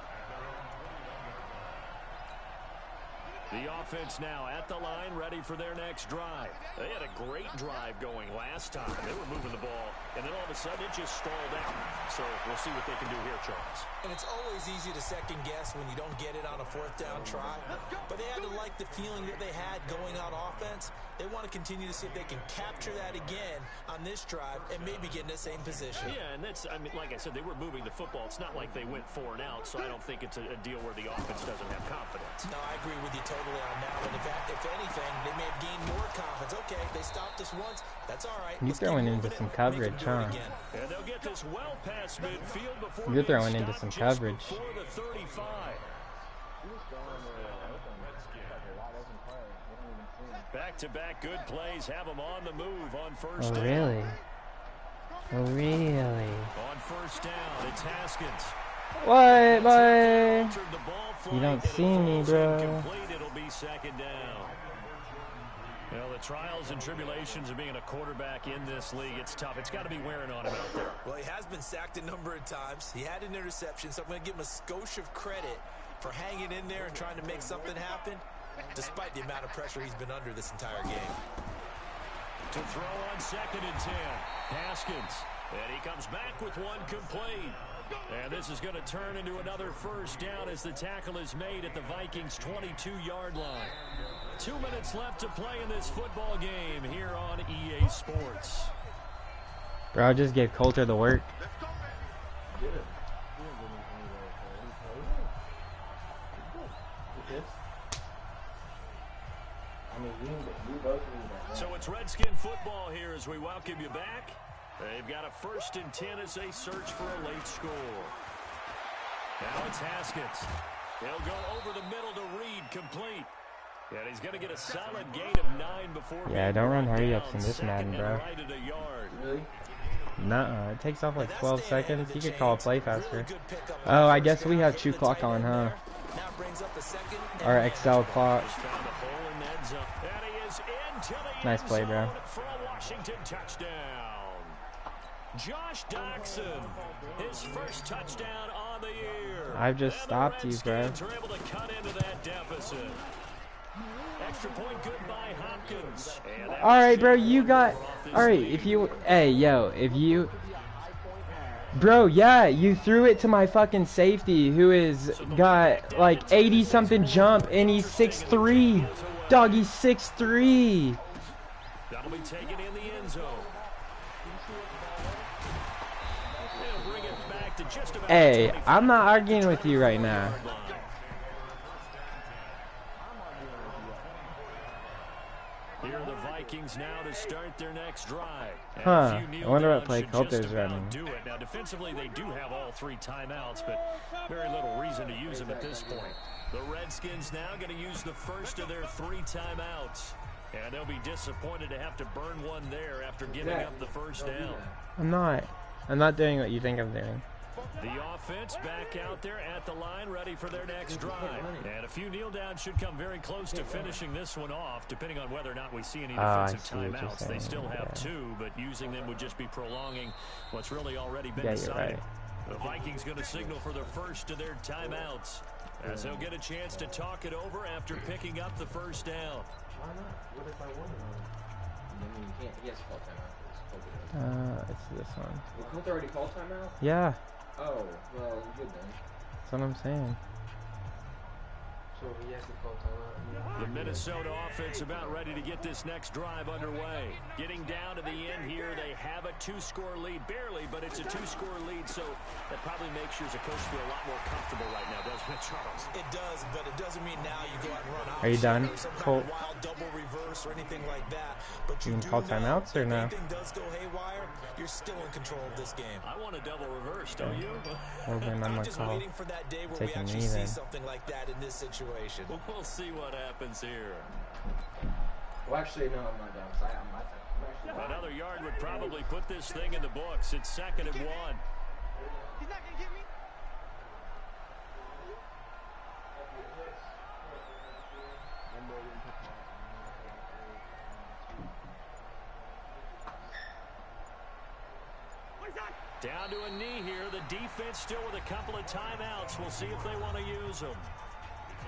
The offense now at the line, ready for their next drive. They had a great drive going last time. They were moving the ball, and then all of a sudden it just stalled out. So we'll see what they can do here, Charles. And it's always easy to second guess when you don't get it on a 4th down try. But they had to like the feeling that they had going on offense. They want to continue to see if they can capture that again on this drive and maybe get in the same position. Yeah, and that's, I mean, like I said, they were moving the football. It's not like they went 4 and out, so I don't think it's a deal where the offense doesn't have confidence. No, I agree with you totally on that one. If anything, they may have gained more confidence. Okay, they stopped us once. That's all right. You're throwing into some coverage, huh? And they'll get this well past midfield before you're throwing into some coverage. The 35. Back-to-back good plays have them on the move on first down. Really? Oh, really? On first down, it's Haskins. What, boy? You don't see me, bro. It'll be 2nd down. Well, the trials and tribulations of being a quarterback in this league, it's tough. It's got to be wearing on him out there. Well, he has been sacked a number of times. He had an interception, so I'm going to give him a skosh of credit for hanging in there and trying to make something happen, despite the amount of pressure he's been under this entire game. To throw on 2nd and 10, Haskins. And he comes back with one complete. And this is going to turn into another first down as the tackle is made at the Vikings' 22-yard line. 2 minutes left to play in this football game here on EA Sports. Bro, I just gave Coulter the work. So it's Redskin football here as we welcome you back. They've got a 1st and 10 as they search for a late score. Now it's Haskins. He'll go over the middle to Reed, complete. And he's going to get a solid gain of 9 before. Yeah, don't run hurry-ups in this Madden, bro. Right at a yard. Really? Nuh-uh. It takes off like 12 seconds. You could call a play faster. Oh, I guess we have 2 clock on, huh? Our XL clock. Nice play, bro. For a Washington touchdown. Josh Doxson, his first touchdown on the year. I've just stopped you, bro. Are able to cut into that deficit. Extra point good by Hopkins. All right, bro, you got. All right, if you. Hey, yo, if you. Bro, yeah, you threw it to my fucking safety who is got like 80-something jump and he's 6'3". Dog, he's 6'3". That'll be taken in the end zone. They'll bring it back to just about Hey, I'm not arguing with you right now. Here are the Vikings now to start their next drive. Huh. I wonder what play Coulter's running. Do it. Now, defensively, they do have all 3 timeouts, but very little reason to use them at this point. The Redskins now going to use the first of their 3 timeouts. And they'll be disappointed to have to burn one there after giving up the first down. I'm not doing what you think I'm doing. The offense back out there at the line, ready for their next drive. And a few kneel downs should come very close to finishing this one off, depending on whether or not we see any defensive timeouts. They still have 2, but using them would just be prolonging what's really already been decided. Right. The Vikings going to signal for the first of their timeouts, as they'll get a chance to talk it over after picking up the first down. Why not? What if I want to? I mean, you can't. He has to call timeout. It's this one. Well, Coulter already called timeout? Yeah, Oh, well, good then. that's what I'm saying. So he has to call timeout. The Minnesota offense about ready to get this next drive underway. Getting down to the end here, they have a 2-score lead, barely, but it's a 2-score lead, so that probably makes you as a coach feel a lot more comfortable right now, doesn't it, Charles? It does, but it doesn't mean now you go out and run out. Are you done, Colt? Wild double reverse or anything like that. But You can call timeouts or no? If anything does go haywire, you're still in control of this game. I want a double reverse, don't you? Well, then I'm I'm gonna just call waiting for that day where we taking actually me see then. something like that in this situation. We'll see what happens here. Well, actually, no, I'm not done. I'm actually Another yard would probably put this thing in the books. It's 2nd and 1. He's not going to get me. Down to a knee here. The defense still with a couple of timeouts. We'll see if they want to use them.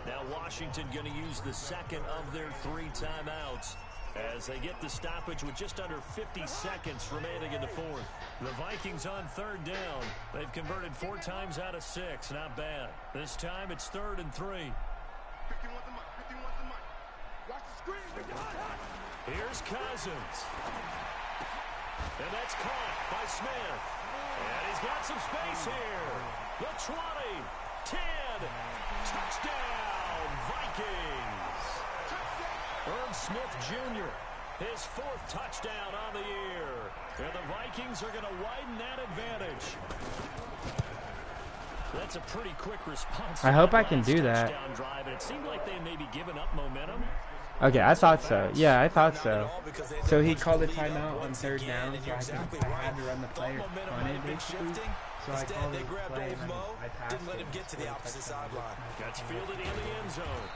Now Washington going to use the second of their 3 timeouts as they get the stoppage with just under 50 seconds remaining in the 4th. The Vikings on 3rd down. They've converted 4 times out of 6. Not bad. This time it's 3rd and 3. 51's the money. 51's the money. Watch the screen. Here's Cousins. And that's caught by Smith. And he's got some space here. The 20, 10, touchdown, Vikings. Irv Smith Jr., his 4th touchdown on the year. And the Vikings are going to widen that advantage. That's a pretty quick response. I hope I can do that. Drive, and it seemed like they maybe given up momentum. Okay, I thought so. Yeah, I thought so. So he called a timeout on 3rd down, so I had to run the play on it, basically. So I called the play and I passed Didn't let him it. get to the opposite sideline. Gets fielded in the end zone.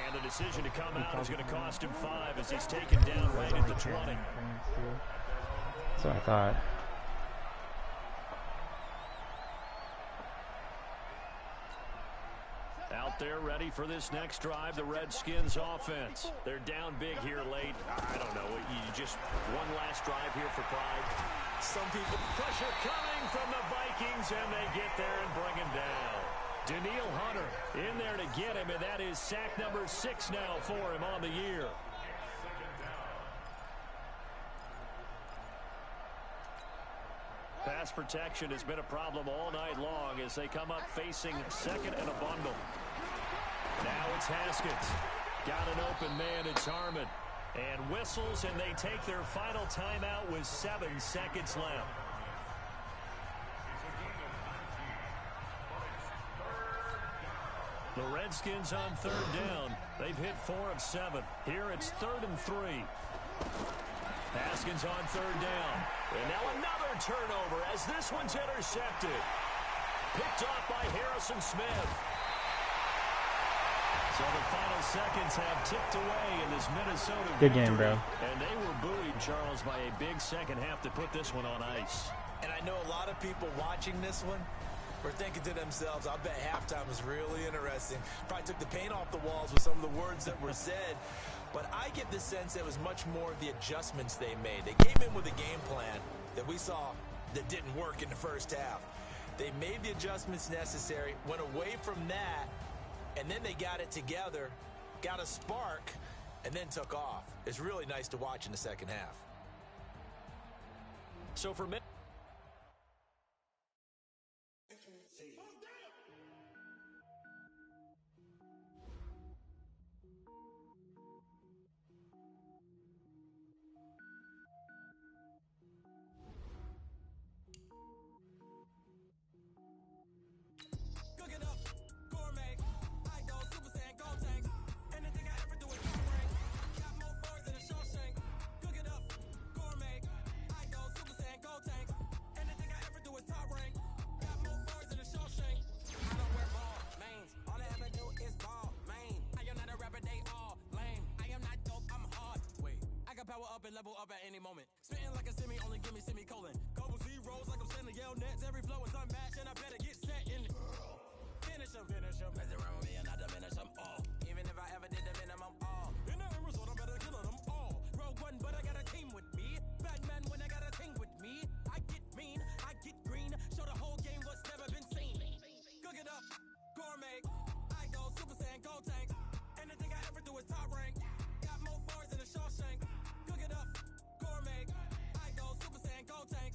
And the decision to come out is going to cost him 5 as he's taken down right at the 20. So I thought. Out there ready for this next drive, the Redskins offense. They're down big here late. I don't know. You just one last drive here for pride. Some people pressure coming from the Vikings, and they get there and bring him down. Daniil Hunter in there to get him, and that is sack number 6 now for him on the year. Pass protection has been a problem all night long as they come up facing 2nd and a bundle. Now it's Haskins. Got an open man, it's Harmon. And whistles, and they take their final timeout with 7 seconds left. The Redskins on 3rd down. They've hit 4 of 7. Here it's 3rd and 3. Haskins on 3rd down. And now another turnover as this one's intercepted. Picked off by Harrison Smith. So the final seconds have ticked away in this Minnesota Good victory. game, bro. And they were buoyed, Charles, by a big second half to put this one on ice. And I know a lot of people watching this one were thinking to themselves, I bet halftime was really interesting. Probably took the paint off the walls with some of the words that were said. But I get the sense it was much more of the adjustments they made. They came in with a game plan that we saw that didn't work in the first half. They made the adjustments necessary, went away from that, and then they got it together, got a spark, and then took off. It's really nice to watch in the second half. So for me, power up and level up at any moment. Spitting like a semi, only give me semicolon. Couple zeros like I'm sending yell nets. Every flow is unmatched, and I better get set in. Finish them. Mess around with me and I diminish them all. Even if I ever did the minimum, all. In the end result, I'm better killing them all. Rogue one, but I got a team with me. Batman when I got a team with me. I get mean, I get green. Show the whole game what's never been seen. Cook it up, gourmet. I go Super Saiyan, gold tank. Anything I ever do is top rank. Got more bars than a Shawshank. Cook it up, gourmet. I go Super Saiyan, gold tank.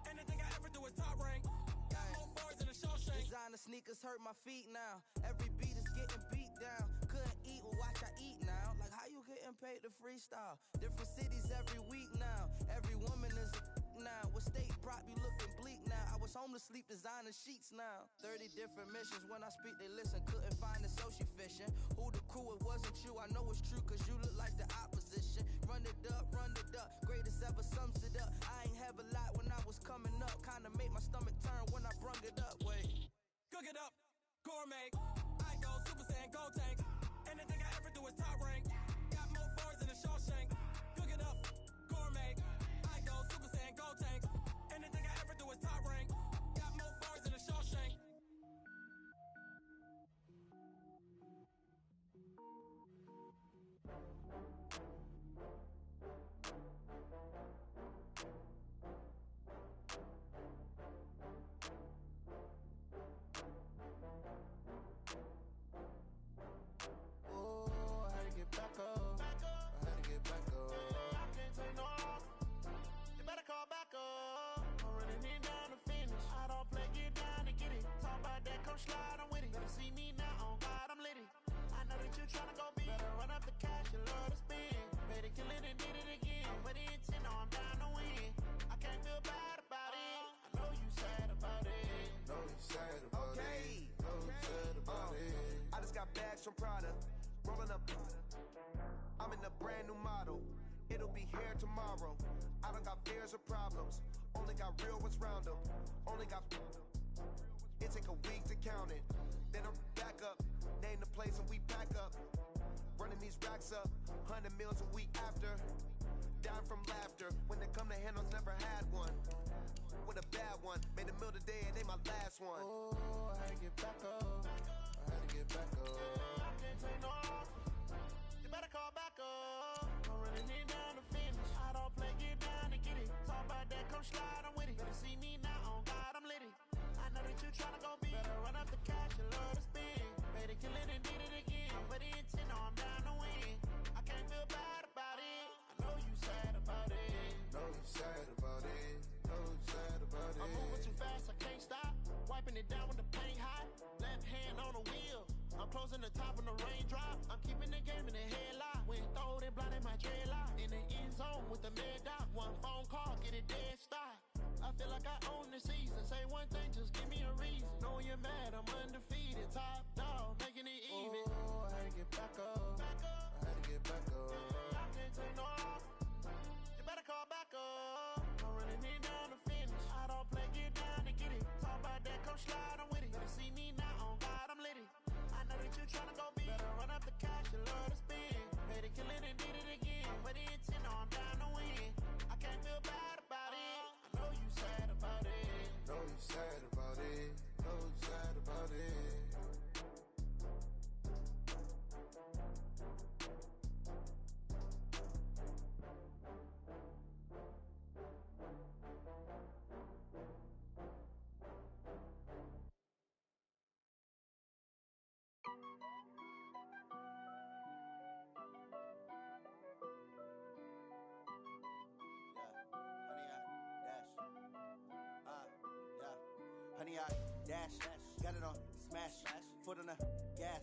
Anything I ever do is top rank. Got more bars than a Shawshank. Designer sneakers hurt my feet now. Every beat is getting beat down. Couldn't eat, well watch I eat now. Like how you getting paid to freestyle? Different cities every week now. Every woman is a now. What state brought me looking bleak now? I was home to sleep designing sheets now. 30 different missions. When I speak they listen. Couldn't find the social fishing. Who the crew, it wasn't you. I know it's true cause you look like the opposition. Run it up. Greatest ever sums it up. I ain't have a lot when I was coming up. Kinda made my stomach turn when I brung it up. Wait. Cook it up, gourmet. I go Super Saiyan, gold tank. Anything I ever do is top rank. Got more bars than a Shawshank. Cook it up, gourmet. I go Super Saiyan, gold tank. Anything I ever do is top rank. Got more bars than a Shawshank. Back up. I had to get back up. I can't take no loss. You better call back up. I'm running it down to finish. I don't play, get down to get it. Talk about that, come slide, I'm with it. Better see me now, on God, I'm litty. I know that you tryna go big. Better run up the cash, you love to spend. Better kill it and did it again. I'm with the intent, no, I'm down to win. I can't feel bad about it. I know you sad about it. Know you sad about it. Know you sad about it. I just got bags from Prada. Rolling up, I'm in a brand new model. It'll be here tomorrow. I don't got fears or problems. Only got real ones round them. Only got. It take a week to count it. Then I'm back up. Name the place and we pack up. Running these racks up. 100 meals a week after. Dying from laughter. When they come to handles, never had one. With a bad one. Made a meal today and they my last one. Oh, I had to get back up. I had to get back up. I can't take no loss. You better call back up. I'm running it down to finish. I don't play, get down to get it. Talk about that, come slide, I'm with it. Better see me now, on God, I'm litty. I know that you tryna go big. Better run up the cash, you love to spend. Better kill it and did it again. I'm with the intent, no, I'm down to win. I can't feel bad about it. I know you sad about it. Know you sad about it. Know you sad about it. I'm moving too fast, I can't stop. Wiping it down when the paint hot. Left hand on the wheel. I'm closing the top when the raindrop. I'm keeping the game in the headlock. When throwed and blinded my dreadlock. In the end zone with the mad dot. One phone call, get it dead stop. I feel like I own the season. Say one thing, just give me a reason. Knowing you're mad, I'm undefeated. Top dog, making it even. Oh, I had to get back up. I had to get back up. I can't take no loss. You better call back up. I'm running it down to finish. I don't play, get down to get it. Talk about that, come slide, I'm with it. Better see me now, on God, I'm litty. I know that you tryna go big. Better run up the cash, you love to spend. Better kill it and did it again. I'm with the intent, no, I'm down to win. I can't feel bad about it. I know you sad about it. Know you sad about it. Know you sad about it. 100 yard dash. Got it on smash. Foot on the gas.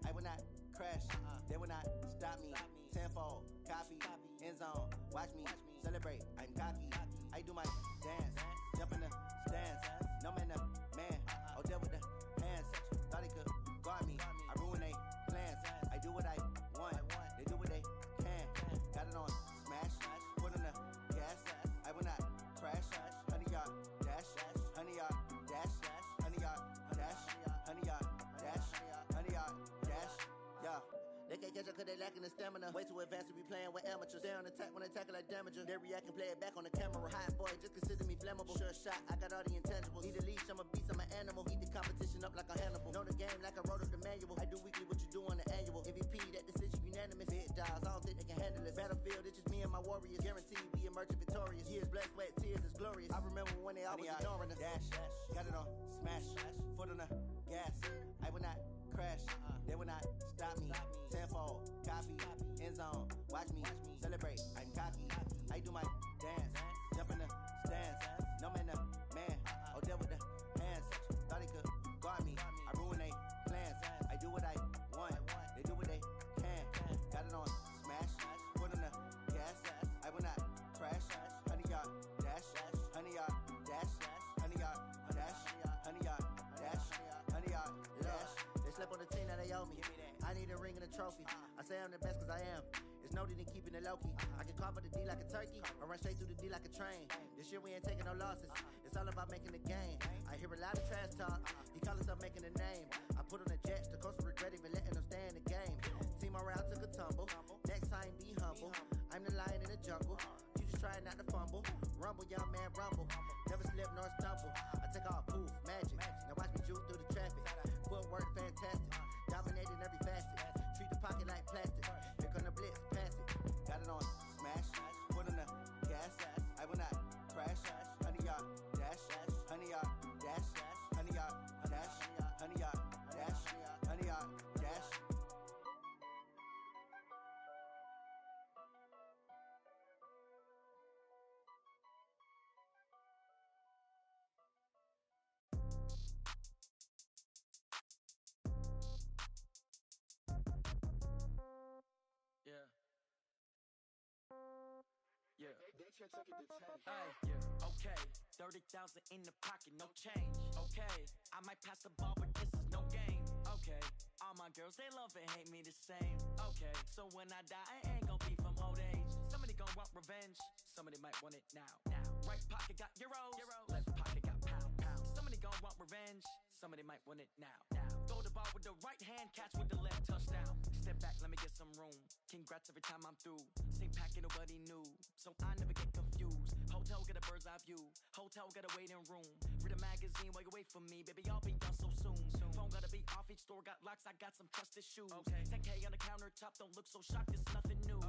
I will not crash. They will not stop me. Tenfold, copy, end zone. Watch me celebrate. I'm cocky. I do my dance. Jump in the stands. No man, the man. Oh, deal with the hands. Thought he could guard me. I ruin they plans. I do what I want. They do what they can. Got it on smash. Foot on the gas. I will not crash. 100 yard dash. 100 yard dash. 100 yard dash. 100 yard dash. 100 yard dash. Yeah. They can't catch up cause they lacking the stamina. Way too advanced to be playing with amateurs. Stay on attack when they tackle like damager. They react and play it back on the camera. Hot boy, just consider me flammable. Sure shot, I got all the intangibles. Need a leash, I'm a beast, I'm an animal. Heat the competition up like a Hannibal. Know the game like I wrote up the manual. I do weekly what you do on the annual. MVP, that decision unanimous. Big dials, I don't think they can handle it. Battlefield, it's just me and my warriors. Guaranteed we emerging victorious. Years, blood, sweat, tears, it's glorious. I remember when they always ignoring us. Dash, got it on smash. Foot on the gas. I will not crash. They will not stop me. Tenfold, copy, end zone. Watch me celebrate. I'm cocky. I do my dance. Jump in the stands. No man, the man. Oh, deal with the hands. Thought he could guard me. I ruin they plans. I do what I want. They do what they can. Got it on smash. Foot on the gas. I will not crash. 100 yard dash. 100 yard dash. 100 yard dash. 100 yard dash. 100 yard dash. They slept on the team that they owe me. I need a ring and a trophy. I say I'm the best cause I am. It's no need in keeping it low-key. I can carve for the D like a turkey, or run straight through the D like a train. This year we ain't taking no losses. It's all about making the game. I hear a lot of trash talk. He call himself making a name. I put on the Jets. The coach regret even letting them stay in the game. Team morale took a tumble. Next time be humble. I'm the lion in the jungle. You just trying not to fumble. Rumble, young man, rumble. Never slip nor stumble. I take off, poof, magic. Now watch me juke through the traffic. Footwork fantastic. Dominating every facet. Treat the pocket like plastic. Here come the blitz, pass it. Got it on smash. Foot on the gas. I will not crash. 100 yard dash. 100 yard dash. 100 yard dash. 100 yard dash. 100 yard dash. Yeah. Yeah. Hey, yeah. Okay. 30,000 in the pocket, no change. Okay. I might pass the ball, but this is no game. Okay. All my girls, they love and hate me the same. Okay. So when I die, I ain't gon' be from old age. Somebody gon' want revenge. Somebody might want it now. Right pocket got euros. Left pocket got pound. Somebody gon' want revenge. Somebody might want it now. Throw the ball with the right hand, catch with the left, touchdown. Step back, let me get some room. Congrats every time I'm through. Same packet, nobody knew, so I never get confused. Hotel get a bird's eye view. Hotel get a waiting room. Read a magazine while you wait for me, baby. I'll be done so soon. Phone gotta be off. Each store got locks. I got some trusted shoes. 10K on the countertop. Don't look so shocked. It's nothing new.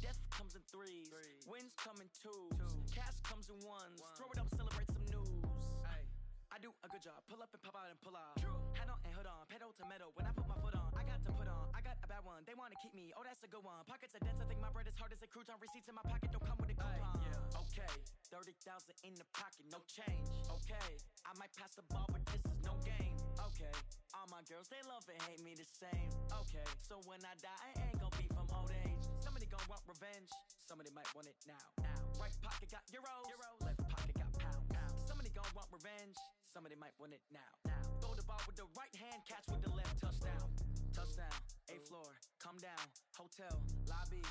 Death comes in threes. Wins come in twos. Cash comes in ones. Throw it up, celebrate some news. I do a good job. Pull up and pop out and pull out. Head on and hood on. Pedal to metal. When I put my foot on, I got to put on. I got a bad one. They want to keep me. Oh, that's a good one. Pockets are dense. I think my bread is hard as a crouton. Receipts in my pocket don't come with a coupon. Okay. 30,000 in the pocket. No change. Okay. I might pass the ball, but this is no game. Okay. All my girls, they love and hate me the same. Okay. So when I die, I ain't gon' be from old age. Somebody gon' want revenge. Somebody might want it now. Right pocket got euros. Left pocket got pound. Somebody gon' want revenge. Somebody might want it now. Throw the ball with the right hand, catch with the left, touchdown. Touchdown, 8th floor, come down. Hotel, lobby.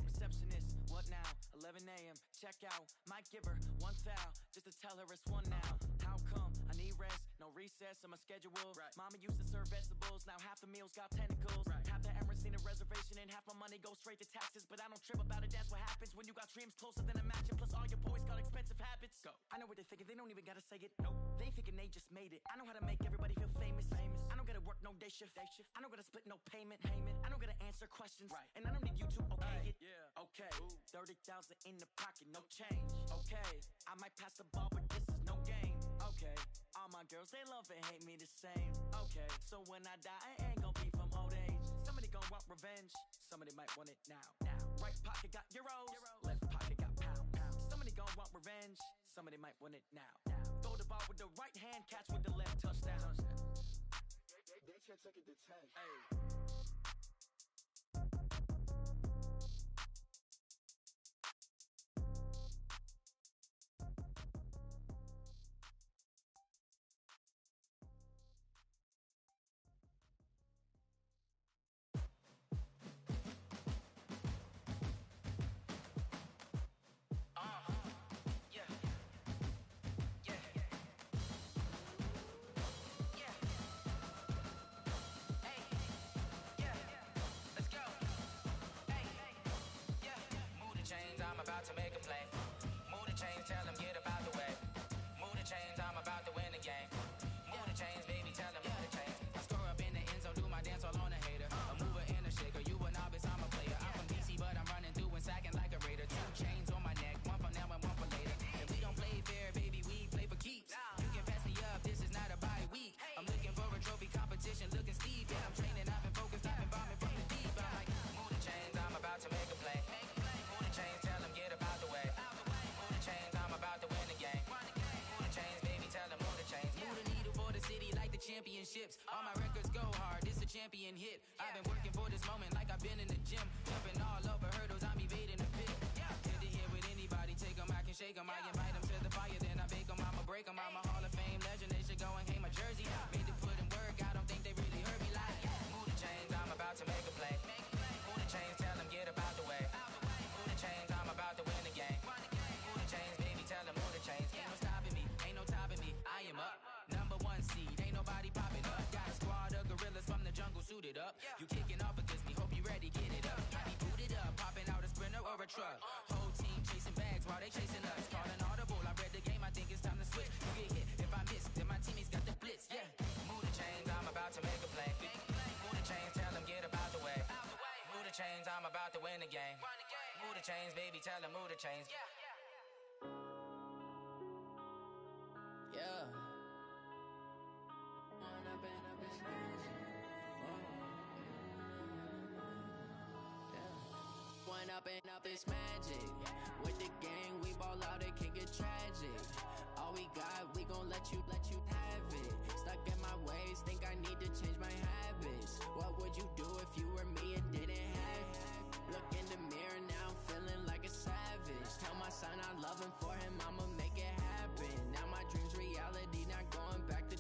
Receptionist, what now? 11 a.m., check out. Might give her one foul, just to tell her it's one now. How come? I need rest, no recess on my schedule. Mama used to serve vegetables, now half the meals got tentacles. Half the Emirates need a reservation and half my money goes straight to taxes. But I don't trip about it, that's what happens when you got dreams closer than a match. And plus all your boys got expensive habits. Go. I know what they're thinking, they don't even gotta say it. Nope. They ain't thinking they just made it. I know how to make everybody feel famous. I don't gotta work no day shift. I don't gotta split no payment. I don't gotta answer questions. And I don't need you to okay it. Okay, 30,000 in the pocket, no change. Okay, I might pass the ball, but this is no game. Okay, all my girls, they love and hate me the same. Okay, so when I die, I ain't gon' be from old age. Somebody gon' want revenge. Somebody might want it now. Right pocket got euros. Left pocket got pound. Somebody gon' want revenge. Somebody might want it now. Throw the ball with the right hand, catch with the left, touchdown. They can't take it to 10. Hey. About to make a play. Move the chains, tell them get about the way. Move the chains, I'm about to win the game. Move the chains, baby, tell them move the chains. I score up in the end zone, do my dance all on a hater. A mover and a shaker, you a novice, I'm a player. I'm from DC, but I'm running through and sacking like a raider. 2 chains on my neck, one for now and one for later. And we don't play fair, baby, we play for keeps. You can pass me up, this is not a bye week. I'm looking for a trophy competition, looking steep. Yeah, I'm training, I've been focused, I've been bombing from the deep. I'm like, move the chains, I'm about to make a play. Move the chains, tell them get about the way. Move the chains, I'm about to win the game. Move the chains, baby, tell them move the chains. Move the needle for the city like the championships. All my records go hard, this a champion hit. I've been working for this moment like I've been in the gym. Jumping all over hurdles, I'm evading the pit. Head to head with anybody, take them, I can shake them. I invite them to the fire, then I bake them, I'ma break them. I'm a Hall of Fame legend, they should go and hang my jersey. Made to put in work, I don't think they really heard me like. Move the chains, I'm about to make a play. Move the chains, tell them get about the way. Move the chains, I'm about to win the game. Move the chains, baby, tell them move the chains. Ain't no stopping me, ain't no topping me. I am up, number 1 seed, ain't nobody popping up. Got a squad of gorillas from the jungle suited up. You kicking off against me, hope you ready, get it up. I be booted up, popping out a sprinter or a truck. Whole team chasing bags while they chasing us. Calling audible, I read the game, I think it's time to switch. You get hit, if I miss, then my teammates got the blitz, yeah. Move the chains, I'm about to make a play. Move the chains, tell them get about the way. Move the chains, I'm about to win the game. Move the chains, baby, tell them move the chains. Yeah. One up and up is magic. With the gang, we ball out, it can get tragic. All we got, we gon' let you have it. Stuck in my ways, think I need to change my habits. What would you do if you were me and didn't have it? Look in the mirror now, I'm feeling like a savage. Tell my son I love him, for him I'ma make it happen. Now my dream's reality, not going back to.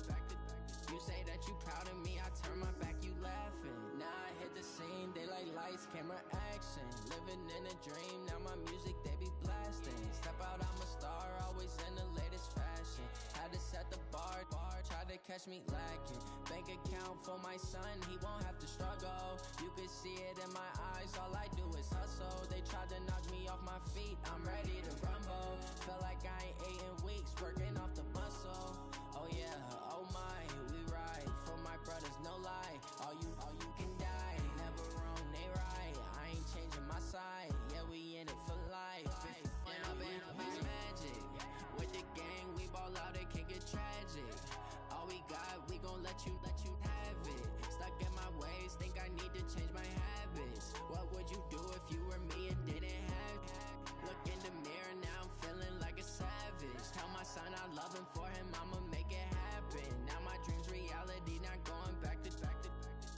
You say that you proud of me, I turn my back, you laughing. Now I hit the scene, they like lights, camera, action. Living in a dream, now my music, they be blasting. Step out, I'm a star, always in the latest fashion. Had to set the bar, try to catch me lacking. Bank account for my son, he won't have to struggle. You could see it in my eyes, all I do is hustle. They tried to knock me off my feet, I'm ready to rumble. Felt like I ain't ate in weeks, working off the muscle. Oh yeah, oh my, we ride for my brothers, no lie. All you can die, never wrong, they right. I ain't changing my side, yeah, we in it for life. When up and up is magic. With the gang, we ball out, it can get tragic. All we got, we gon' let you have it. Stuck in my ways, think I need to change my habits. What would you do if you were me and didn't have it? Look in the mirror, now I'm feeling like a savage. Tell my son I love him, for him I'ma make it happen. Now my dream's reality, not going back to.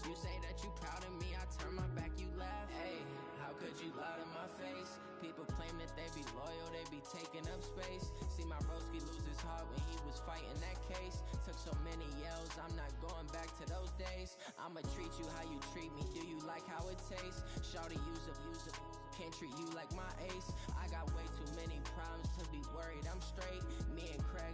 You say that you proud of me, I turn my back, you laugh. Hey, how could you lie to my face? People claim that they be loyal, they be taking up space. See my broski lose his heart when he was fighting that case. Took so many yells, I'm not going back to those days. I'ma treat you how you treat me, do you like how it tastes? Shawty, use up, can't treat you like my ace. I got way too many problems to be worried, I'm straight. Me and Craig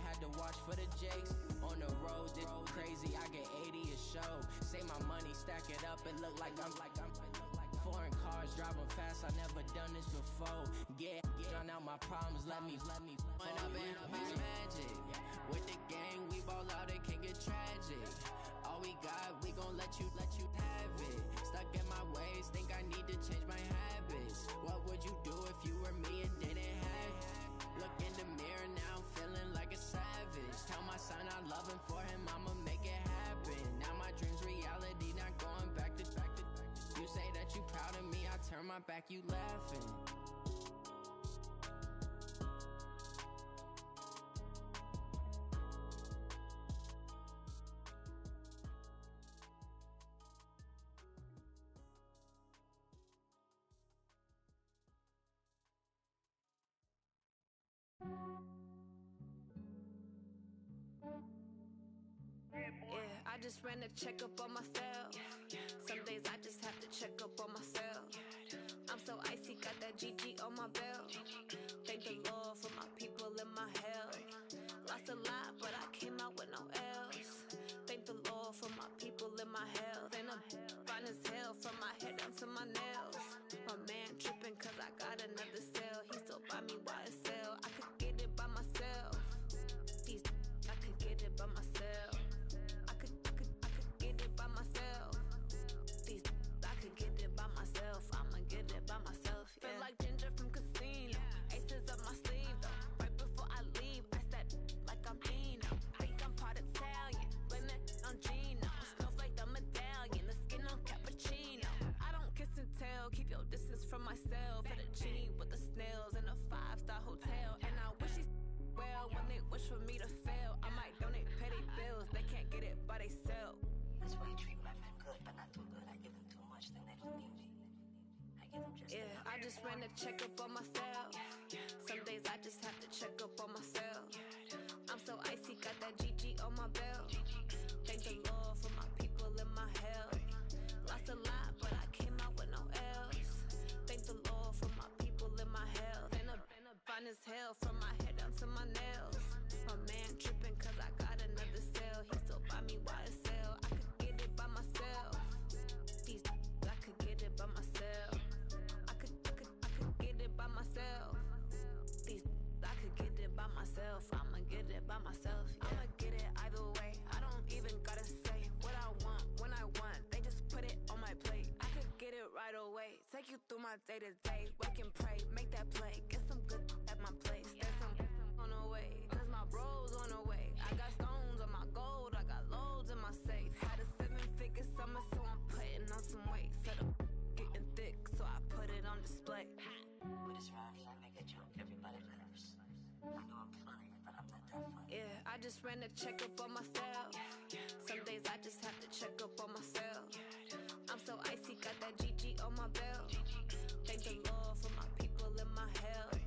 had to watch for the Jakes. On the road, this crazy, I get 80 a show. Say my money, stack it up, it look like I'm foreign cars, driving fast, I never done this before. Get drown out my problems, let me When up and up is magic. With the gang, we ball out, it can get tragic. All we got, we gon' let you have it. Stuck in my ways, think I need to change my habits. What would you do if you were me and didn't have it? Look in the mirror, now I'm feeling like a savage. Tell my son I love him, for him I'ma make it happen. Now my dream's reality, not going back to. You say that you proud of me, I turn my back, you laughing. just ran a checkup on myself. Some days I just have to check up on myself. I'm so icy, got that GG on my belt. Thank the Lord for my people and my health. Lost a lot, but I came out with no L's. Thank the Lord for my people and my health. And I'm fine as hell from my head down to my nails. My man tripping cause I got another cell. He still buy me YSL. I could get it by myself. I could get it by myself. I could get it by myself. I could get it by myself. I'ma get it by myself. Yeah. Feel like Ginger from Casino. Aces up my sleeve though. Right before I leave, I said like I'm Dino. Think I'm part Italian. Blame it on Gino. Snowflake the medallion. The skin on cappuccino. I don't kiss and tell. Keep your distance from myself. Hit a genie with the snails in a 5-star hotel. And I wish he's well when they wish for me to fail. I might donate, pay their bills. They can't get it by they self. That's why you treat my men good, but not too good. I give them too much, then they don't need me. I give them just yeah, I just ran a checkup on myself. Some days I just have to check up on myself. I'm so icy, got that GG on my belt. Thank the Lord for my people and my health. Lost a lot, but I came out with no L's. Thank the Lord for my people and my health. And I'm fine as hell from my head down to my nails. My man tripping cause I got another cell. He still buy me YSL. I could get it by myself. I could get it by myself. I could get it by myself. I could get it by myself. I'ma get it by myself. Yeah. I'ma get it either way. I don't even gotta say what I want when I want. They just put it on my plate. I could get it right away. Take you through my day to day. Wake and pray, make that play. Get some good at my place. There's some on the way, cause my bros on the way. I got stones on my gold. I got loads in my safe. Had a 7-figure summer, so I'm putting on some weight. Set up getting thick, so I put it on display. With this round here, I make a joke. Everybody laughs. I know I'm funny, but I'm not that funny. Yeah, I just ran a checkup on myself. Some days I just have to check up on myself. I'm so icy, got that GG on my belt. Thank the Lord for my people and my health.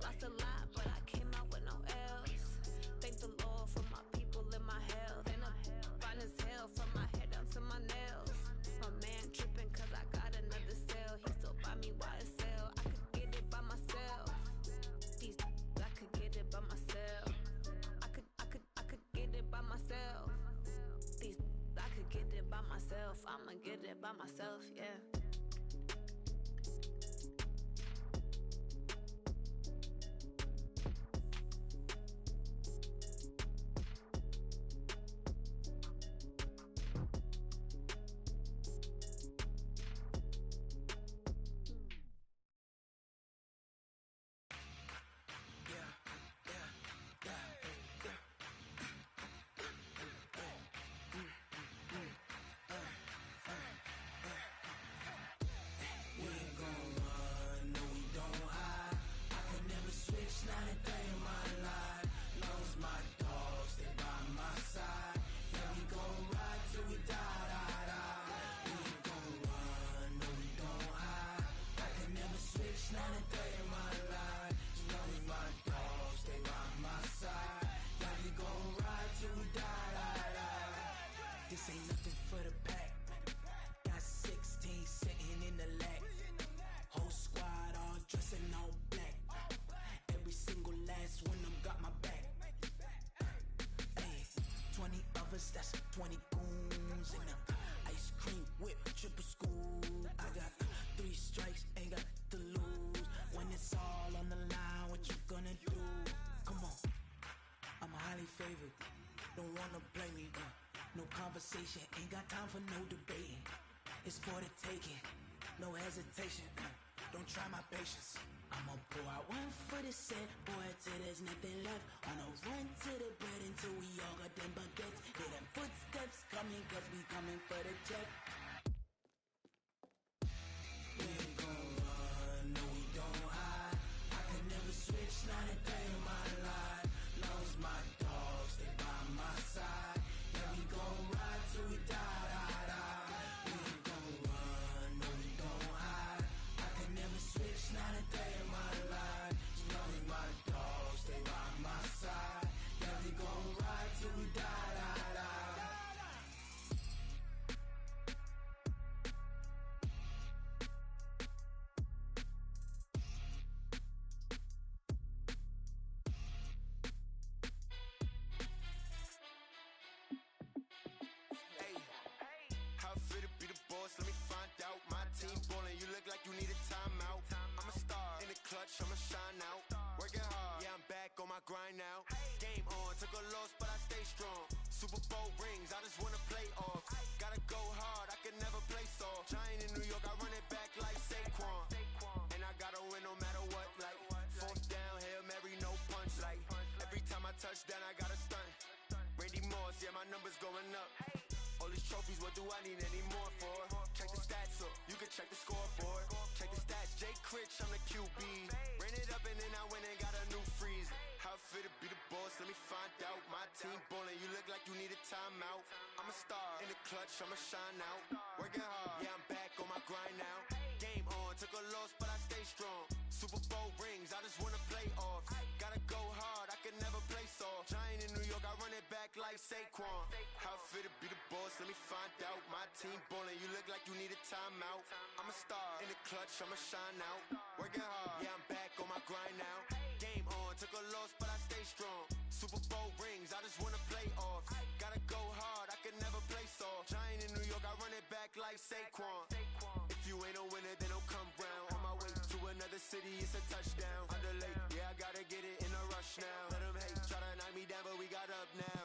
Lost a lot, but I came out with no L's. Thank the Lord for my people and my health. And I'm fine as hell from my head down to my nails. My man tripping cause I got another cell. He still buy me YSL. I could get it by myself. I could get it by myself. I could get it by myself. I could get it by myself. I'ma get it by myself, yeah. This ain't nothing for the pack. Got 16 sitting in the lag. Whole squad all dressing all black. Every single last one of them got my back. Hey, 20 of us, that's 20 goons in them. Ice cream whip, triple school. I got 3 strikes, ain't got to lose. When it's all on the line, what you gonna do? Come on, I'm highly favored. Don't wanna play me, no conversation, ain't got time for no debating. It's for the taking, no hesitation. Don't try my patience. I'ma pour out one for the set, boy, till there's nothing left. On a run to the bread until we all got them baguettes. Hear them footsteps coming, cause we coming for the check. We ain't gon' run, no we don't hide. I could never switch, not a day in my life. Long as my dogs, they by my side. Yeah, we gon' ride till we die, die, die. We ain't gon' run, no we don't hide. I could never switch, not a day in my life. As long as my dogs, they by my side. Yeah, we gon' ride till we die, die, die. team ballin', you look like you need a timeout. I'm a star in the clutch, I'ma shine out. Working hard, yeah, I'm back on my grind now. Game on, took a loss, but I stay strong. Super Bowl rings, I just wanna play off. Gotta go hard, I can never play soft. Giant in New York, I run it back like Saquon. And I gotta win no matter what, like fourth down, Hail Mary, no punch. Like every time I touch down, I gotta stunt. Randy Moss, yeah, my numbers going up. All these trophies, what do I need any more for? Check the stats up, you can check the scoreboard. Check the stats, Jay Critch, I'm the QB. Ran it up and then I went and got a new freeze. How it feel to be the boss, let me find out. My team ballin', you look like you need a timeout. I'm a star in the clutch, I'ma shine out. Working hard, yeah, I'm back on my grind now. Game on, took a loss, but I stay strong. Super Bowl rings, I just wanna play off. Gotta go hard, I can never play soft. Giant in New York, I run it back like Saquon. How it feel to be the boss, let me find out. My team ballin', you look like you need a timeout. I'm a star in the clutch, I'ma shine out. Working hard, yeah, I'm back on my grind now. Game on, took a loss, but I stay strong. Super Bowl rings, I just wanna play off. Gotta go hard, I can never play soft. Giant in New York, I run it back like Saquon. If you ain't a winner, then don't come round. On my way to another city, it's a touchdown. Underlay, yeah, I gotta get it in a rush now. Let them hate, try to knock me down, but we got up now.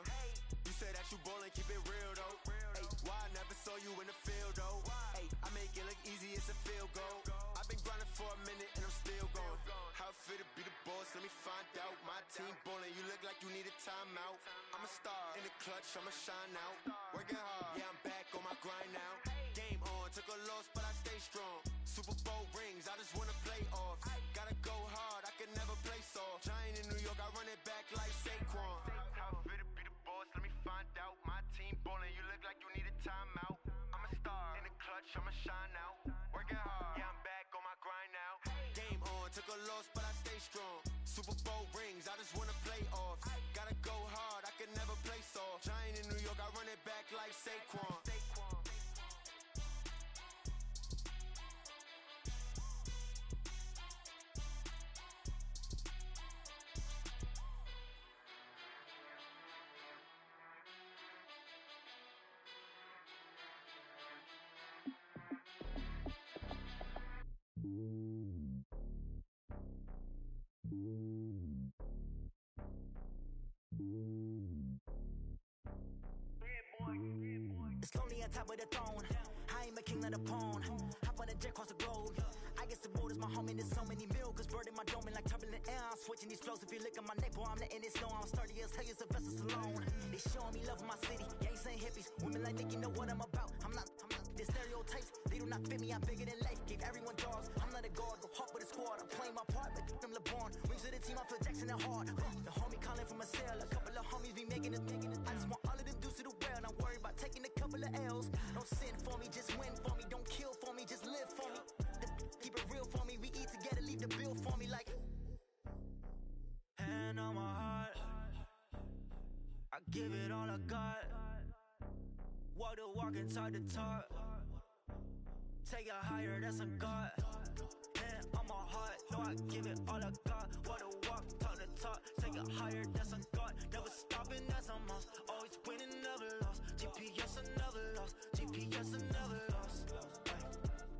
You say that you ballin', keep it real though. Hey, why I never saw you in the field though? Hey, I make it look easy, it's a field goal. I've been grinding for a minute and I'm still going. How it feel to be the boss, let me find out. My team ballin', you look like you need a timeout. I'm a star in the clutch, I'ma shine out. Working hard, yeah, I'm back on my grind now. Game on, took a loss, but I stay strong. Super Bowl rings, I just wanna play off. Gotta go hard, I can never play soft. Giant in New York, I run it back like Saquon. How it feel to be the boss, let me find out. My team ballin', you look like you need a timeout. I'm a star in the clutch, I'ma shine out. Working hard, yeah, I'm back on my grind now. Game on, took a loss, but I stay strong. Super Bowl rings, I just wanna play off. Gotta go hard, I can never play soft. Giant in New York, I run it back like Saquon. It's lonely on top of the throne. I ain't a king, not a pawn. Hop on a jet across the globe. I guess the road is my home and there's so many miracles burning my dome and like turbulent air. I'm switching these flows. If you look at my neck, boy, I'm letting it snow. I'm sturdy as hell, it's a vessel alone. They showing me love in my city. Gangs ain't hippies. Women like Nicky know what I'm about. I'm not the stereotypes. They do not fit me. I'm bigger than life. Gave everyone dogs. I'm not a guard. Go hard with a squad. I'm playing my part, but them LeBron. Rings to the team. I feel Jackson and hard. The homie calling from a cell. A couple of homies be making it. I just want all of them dudes to do well. Not worry about taking a couple of L's. Don't sin for me, just win for me. Don't kill for me, just live for me. Keep it real for me. We eat together, leave the bill for me like. Hand on my heart, I give it all I got. Walk the walk and talk the talk. Take it higher, that's a God. Hand on my heart, no, I give it all I got. Walk the walk, talk the talk. Take it higher, that's a God. Never stopping, that's a must. Always winning, never lost. GPS, I never lost. GPS, I never lost.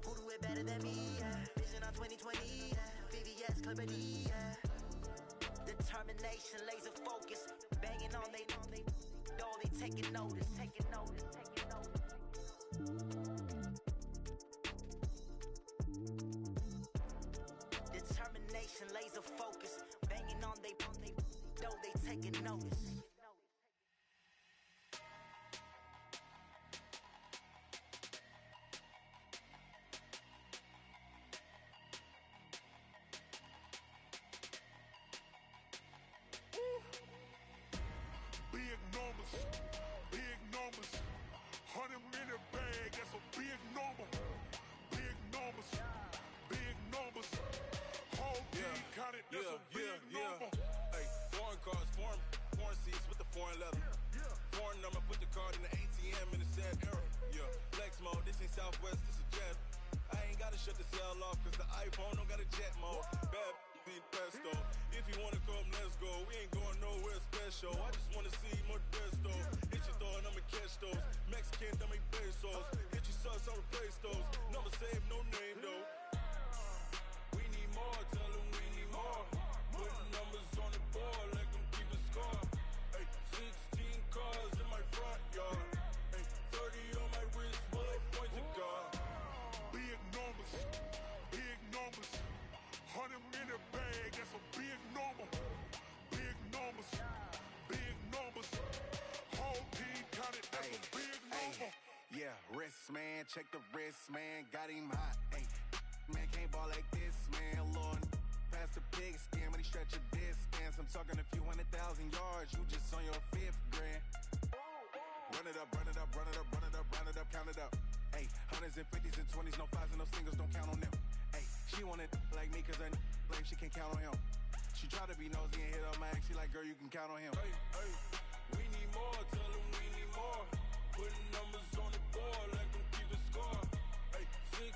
Who do it better than me? Yeah. Vision on 2020. Yeah. VVS, Clippity. Yeah. Determination, laser focus. Banging on they taking notice. Taking notice. Taking notice. Determination, laser focus. Banging on they taking notice. Big numbers, big numbers. 100 minute bag, that's a big number. Big numbers, big numbers. Whole team counted, that's a big number. Hey, foreign cars, foreign seats with the foreign leather. Foreign number, put the card in the ATM in the sad era. Yeah, flex mode, this ain't Southwest, this a jet. I ain't gotta shut the cell off, cause the iPhone don't got a jet mode. Bad 16 pesto. If you wanna come, let's go. We ain't going nowhere special. I just wanna see Modesto. Hit your throw and I'ma catch those. Mexican, that make pesos. Hit your sus, I'll replace those. Number save, no name though. We need more, tell them we need more. Putting numbers on the board, let them keep a score. Hey, 16 cars in my front yard. Hey, 30 on my wrist, bullet point to God. Big numbers, big numbers. 100-minute bag, that's a big number. Big numbers, big numbers. Whole team counted, that's a big number. Yeah, wrist, man, check the wrist, man. Got him hot, ayy. Man, can't ball like this, man. Lord, past the pig skin when he stretch a distance. I'm talking a few 100,000 yards. You just on your 5th grand. Run it up, run it up, run it up, run it up, run it up, count it up. Ayy, hundreds and 50s and 20s, no 5s and no singles, don't count on them. Ayy, she wanted like me cause her lame, she can't count on him. She try to be nosy and hit up my ex, she like, girl, you can count on him. Hey, hey, we need more, tell them we need more. Putting numbers on the board, let them keep a score. Hey, 16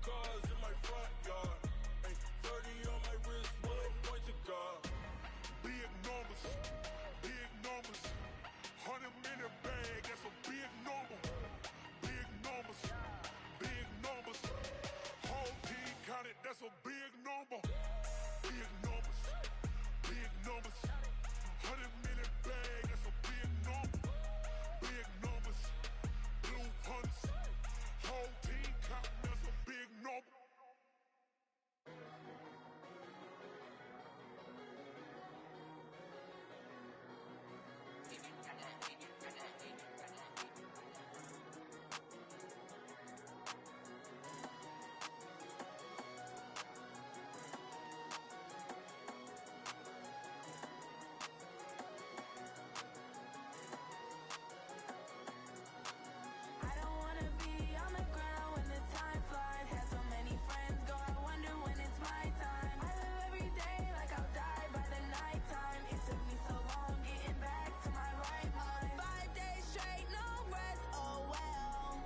cars in my front yard. Hey, 30 on my wrist, bullet point to God. Big numbers, big numbers. 100-minute bag, that's a big number. Big numbers, big numbers. Whole team counted, that's a big number. Big numbers, big numbers. 100-minute bag, that's a big number. Big numbers, blue hunts. Whole team counting, that's a big number. I don't wanna be on the ground when the time flies. Had so many friends go, I wonder when it's my time. I live every day like I'll die by the nighttime. It took me so long getting back to my right mind. 5 days straight, no rest, oh well.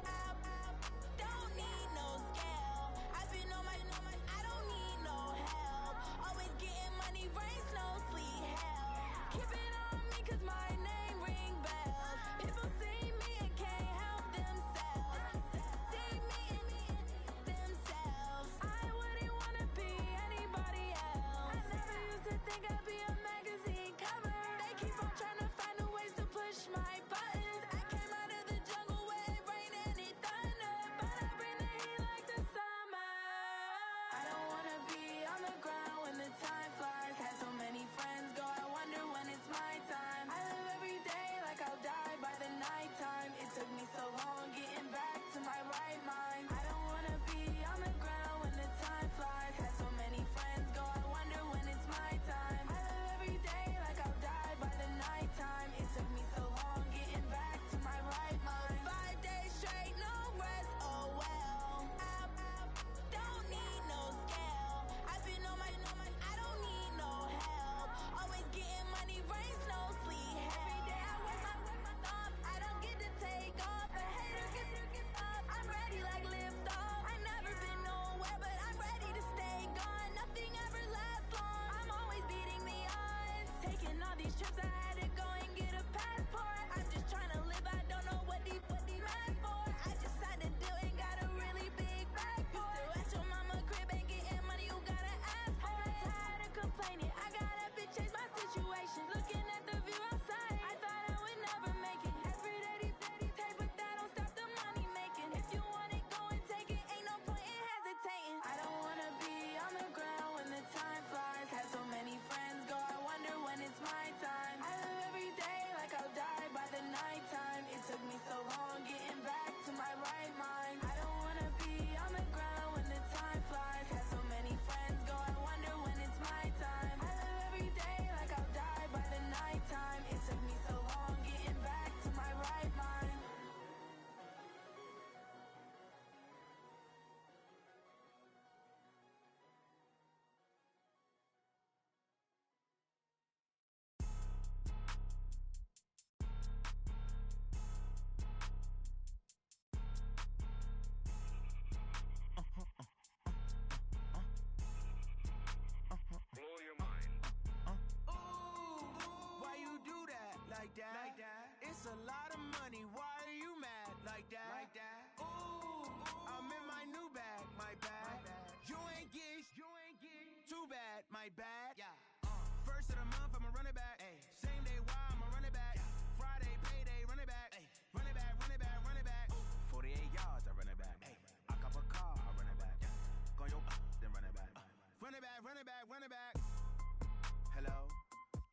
Don't need no scale. I've been on my, I don't need no help. Always getting money, rain, snow, sleet, hell. Keep it on me cause my name ring bells. People see me and can't help themselves. See me and themselves. I wouldn't wanna be anybody else. I never used to think I'd be a magazine cover. They keep on trying to find new ways to push my buttons. I came out of the jungle where it rained and it thundered, but I bring the heat like the summer. I don't wanna be on the ground when the time flies. Had so many friends go, I wonder when it's my time. I live every day like I'll die by the nighttime. It took me so long getting back to my right mind. I don't wanna be on the ground when the time flies. Had so many friends go, I wonder when it's my time. I live every day like I'll die by the nighttime. It took me so long getting back to my right mind. 5 days straight, no rest, oh well. Don't need no scale. I've been on my, I don't need no help. Always getting money, rain, snow, sleet, hell. Every day I work my thumb, I don't get to take off. A hater gets my bad. Yeah. First of the month, I'ma run it back. Ay. Same day, why I'ma run it back. Friday, payday, run it back. Ay. Run it back, run it back, run it back. 48 yards, I run it back. Ay. I cop a car, I run it back. Go your then run it back. Run it back, run it back, run it back. Hello?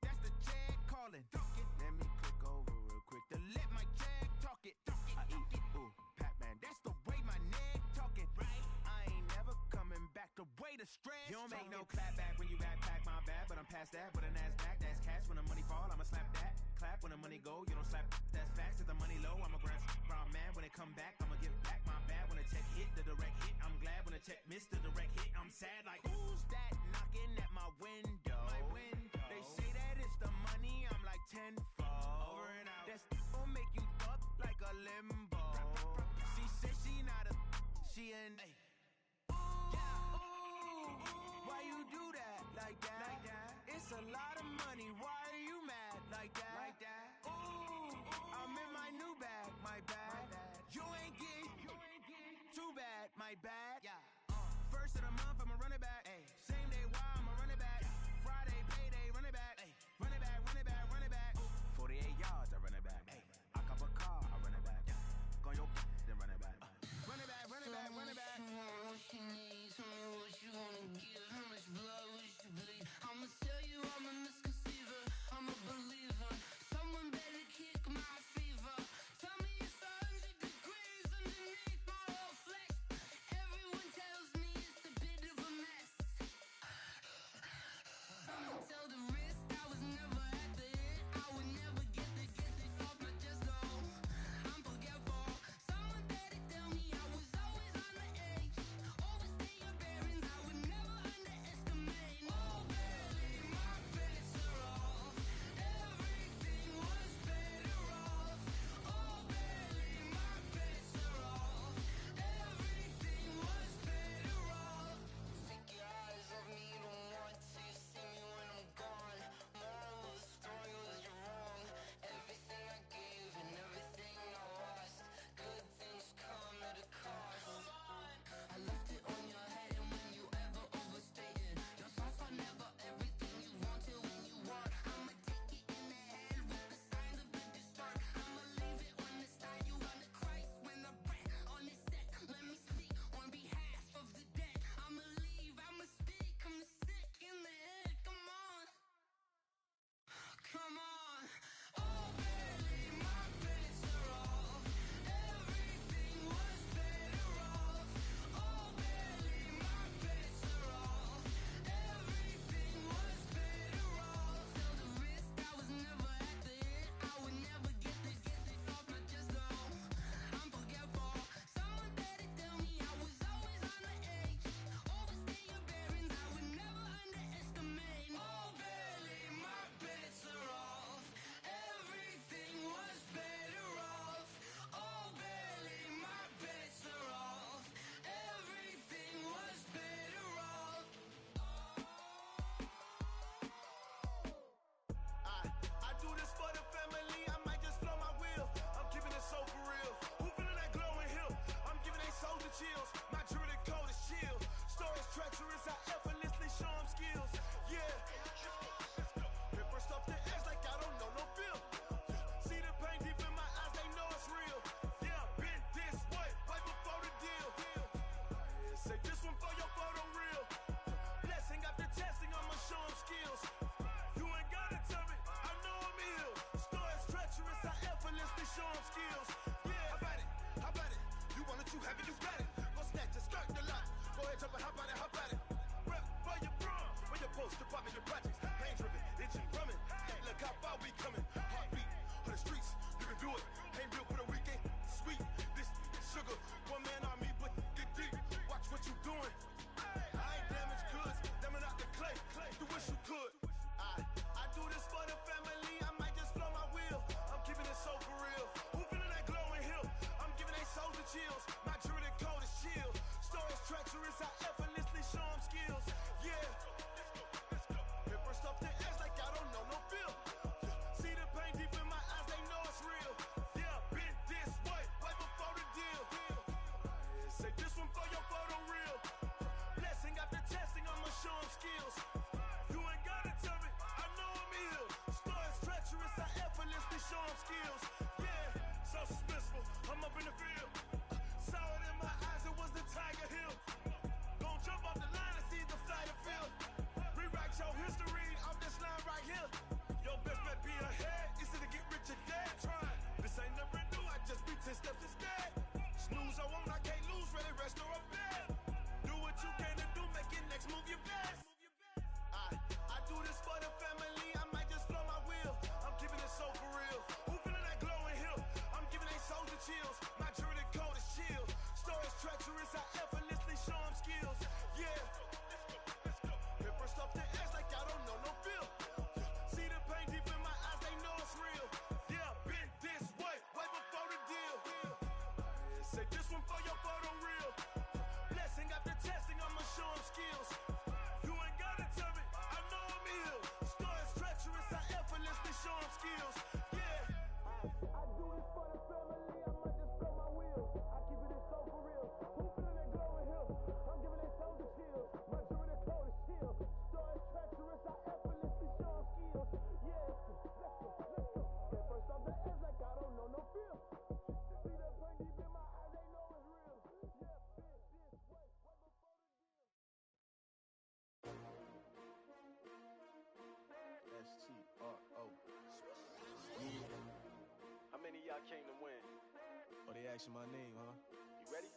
That's the jag calling. Let me click over real quick to let my jag talk it. I eat it, ooh, Pac-Man. That's the way my neck talking. Right? I ain't never coming back. The way the stress. You don't make no clap back when you backpack, my bad. But I'm past that with a NASDAQ. That's cash. When the money fall, I'ma slap that. Clap when the money go. You don't slap. That's facts. If the money low, I'ma grab brown man. When it come back, I'ma give back my bad. When the check hit, the direct hit. I'm glad when the check missed the direct hit. I'm sad like, who's that knocking at my window? My window. They say that it's the money. I'm like tenfold. Over and out. That's gon' make you up like a limbo. She said she not a. She an. Ay. Why you do that like that? Like that? It's a lot of money. Why are you mad like that? Like that? Ooh, I'm in my new bag. My bad. You ain't getting too bad. My bad. Yeah. First of the month, I'ma run it back. Ay. Same day, why I'ma run it back. Friday, payday, run it back. Ay. Run it back, run it back, run it back. 48 yards, I run it back. Ay. I cop a car, I run it back. Go your then run it back. Run it back, run it back, run it back. What you need, tell me what you wanna give. How much blood would you bleed? I'ma tell you I'm a misconceiver, I'm a believer. Someone better kick my fever. Tell me it's 100 degrees underneath my whole flesh. Everyone tells me it's a bit of a mess. I'ma tell the risk I was never at the hit. I would never get the off my chest though. I'm forgetful. Someone better tell me I was always on the edge. Overstay your bearings, I would never underestimate. Oh barely, my bets are off. Everything was better off. Oh barely, my bets are off. Everything was better off. Take your eyes off me, don't want to see me when I'm gone. Moral of the story was you're wrong. Everything I gave and everything I lost. Good things come at a cost. I left it on your head, and when you ever overstated, your thoughts are never everything you wanted when you want. I'ma take it in the head with the signs of the distort. I'ma leave it on the side. You run the Christ when the breath on this set. Let me speak on behalf of the dead. I'ma leave, I'ma speak. I'm sick in the head. Come on. Come on. Oh, barely, my bets are off. Everything was better off. Oh, barely, my bets are off. Everything was better off. Tell the risk I was never at the hit. I would never get this off my chest though. I'm forgetful. Someone better tell me I was always on the edge. Overstay your bearings, I would never underestimate. Oh, barely, my bets are off. Everything was better off. Oh, barely, my bets are off. Everything was better off. I do this for the family. I might just blow my wheel. I'm keeping it so for real. Who feeling that glowing hill? I'm giving they souls the chills. My jewelry code is chill. Stories treacherous. I effortlessly show them skills. Yeah. Hit first up the edge like I don't know no feel. See the pain deep in my eyes. They know it's real. Yeah, been this way right before the deal. Yeah, say this one for your photo real. Blessing after testing. I'ma show them skills. You ain't gotta tell me, I know I'm ill. Stories treacherous, I effortlessly show them skills. Yeah, how about it? You want it, you have it, you got it. Go I came to win. Oh, they asking my name, huh? You ready?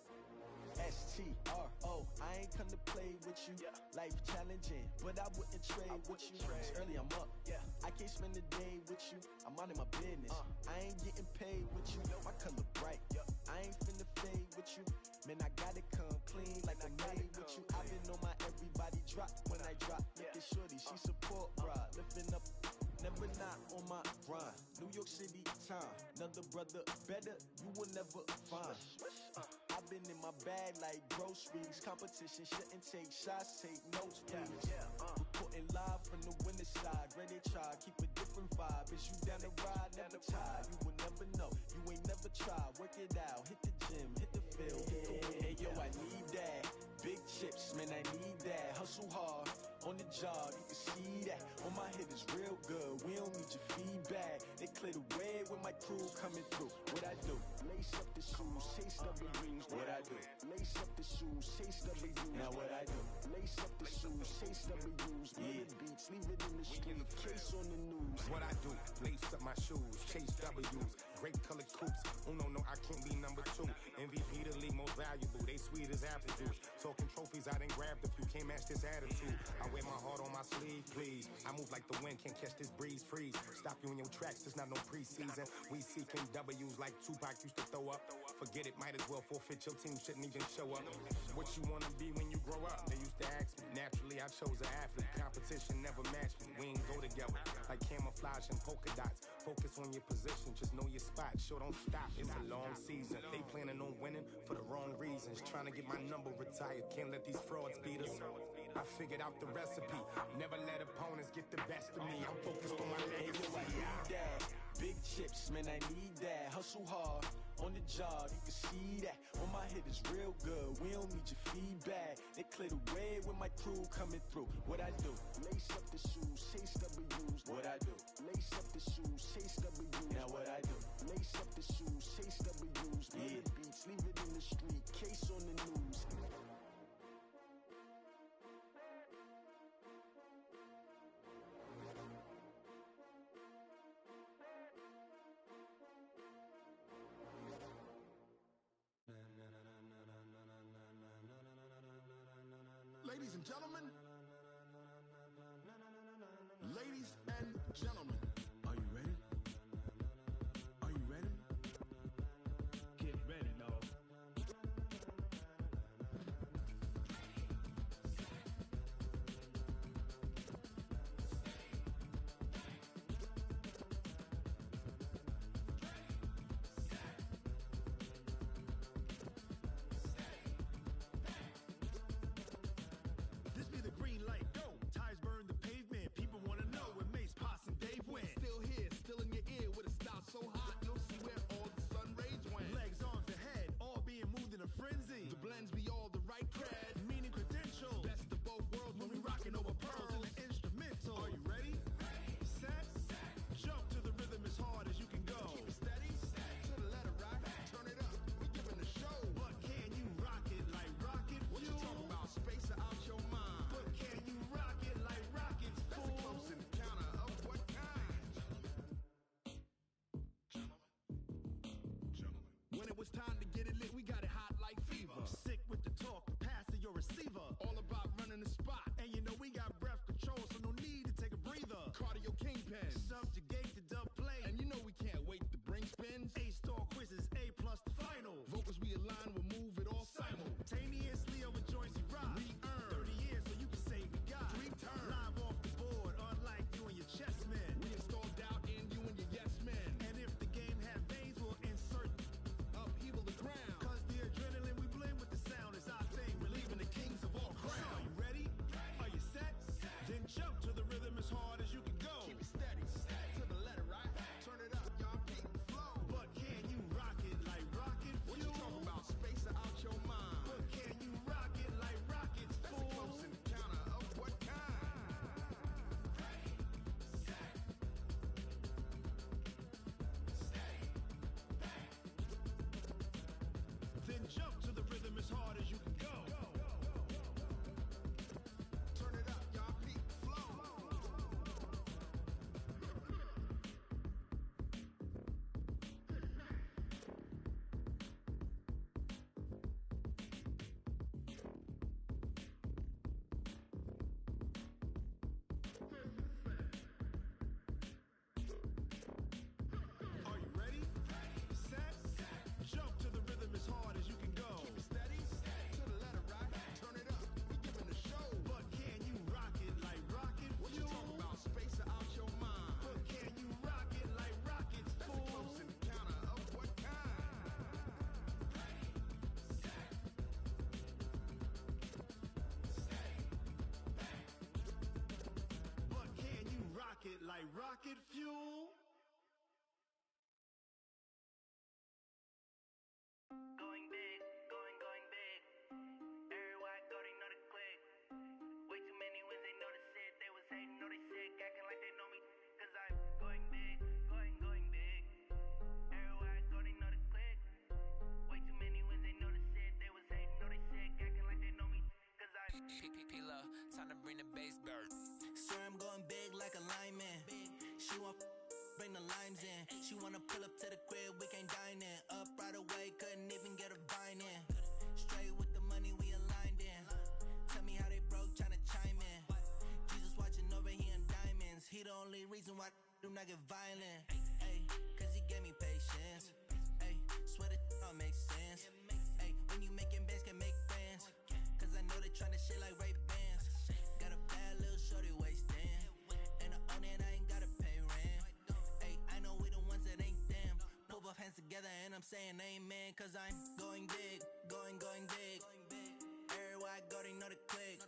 STRO, I ain't come to play with you. Life challenging, but I wouldn't trade with you. It's early, I'm up. I can't spend the day with you. I'm minding my business. I ain't getting paid with you. My color bright. I ain't finna fade with you. Man, I gotta come clean like I made with you. I've been on my everybody drop when I drop. Look at shorty, she support, bruh. Lifting up. Never not on my grind. New York City time. Another brother better, you will never find. I've been in my bag like groceries. Competition shouldn't take shots, take notes, please. Reporting live from the winter side. Ready to try, keep a different vibe. Is you down the ride, never tired. You will never know, you ain't never tried. Work it out, hit the gym, hit the field, hit the wind. Hey yo, I need that. Big chips, man, I need that. Hustle hard, on the job, you can see that. On my hit is real good, we don't need your feedback. They clear the way when my crew coming through. What I do? Lace up the shoes, chase W's. What I do? Lace up the shoes, chase W's. Now what I do? Lace up the shoes, chase W's. Yeah, beats, leave it in the street, case on the news. What I do? Lace up my shoes, chase W's. Great colored coops. Oh no, I can't be number 2. MVP the league most valuable. They sweet as apple juice. Talking trophies, I done grabbed a few. Can't match this attitude. I wear my heart on my sleeve, please. I move like the wind, can't catch this breeze. Freeze. Stop you in your tracks. There's not no preseason. We seeking W's like Tupac used to throw up. Forget it, might as well forfeit. Your team shouldn't even show up. What you wanna be when you grow up? They used to ask me. Naturally, I chose an athlete. Competition never matched me. We ain't go together like camouflage and polka dots. Focus on your position, just know your spot. Sure, don't stop. It's a long season. They planning on winning for the wrong reasons. Trying to get my number retired. Can't let these frauds beat us. I figured out the recipe. Never let opponents get the best of me. I'm focused on my legacy. I need that. Big chips, man, I need that. Hustle hard, on the job, you can see that. On my hit is real good, we don't need your feedback. They clear the way when my crew coming through. What I do? Lace up the shoes, chase W's. What I do? Lace up the shoes, chase W's. Now what I do? Lace up the shoes, chase W's. Yeah, beats, leave it in the street, case on the news. Ladies and gentlemen, ladies and gentlemen, are you ready? Are you ready? Get ready, dog. This be the green light, go. Tires burn the pavement. People wanna know where Mace, Potts, and Dave went. Still here, still in your ear with a style so hot, you'll see where all the sun rays went. Legs, arms, and head, all being moved in a frenzy. The blends be all the right cred, meaning credentials. Best of both worlds when we rockin' over pearls in the instrumental. Are you ready? Set. Jump to the rhythm as hard as you can go. Keep it steady, to the letter rock. Turn it up, we giving a show. But can you rock it like rocket fuel? What you talking about? Space out your mind. But can you rock it like rockets, fool? That's a close encounter of what kind? When it was time to get it lit, we got it hot like fever. Sick with the talk, pass to your receiver. All about running the spot. And you know we got breath control, so no need to take a breather. Cardio kingpin, subjugate the dub play. And you know we can't wait to bring spins. A-star quizzes, A+ the final. Vocals we align, we'll move it all simultaneously over joints we rock. We earn 30 years so you can say we got 3 turns. Live off the board, unlike you and your chess men. We install doubt in you and your yes men. And if the game had veins, we'll insert upheaval the ground. Cause the adrenaline we blend with the sound is our thing. Relieving the kings of all crowns. So you ready? P-P-P-Love, time to bring the bass bird. Swear I'm going big like a lineman. She want bring the limes in. She wanna pull up to the crib, we can't dine in. Up right away, couldn't even get a vine in. Straight with the money, we aligned in. Tell me how they broke, tryna chime in. Jesus watching over, he in diamonds. He the only reason why I do not get violent. Ay, cause he gave me patience. Ay, swear that all makes sense. Ay, when you making bands, can make friends. Cause I know they tryna shit like Ray-Bans. Got a bad little shorty wasting. And I own it, I ain't gotta pay rent. Ay, I know we the ones that ain't them. Put both hands together and I'm saying amen. Cause I'm going big, going big. Everywhere I go, they know the click.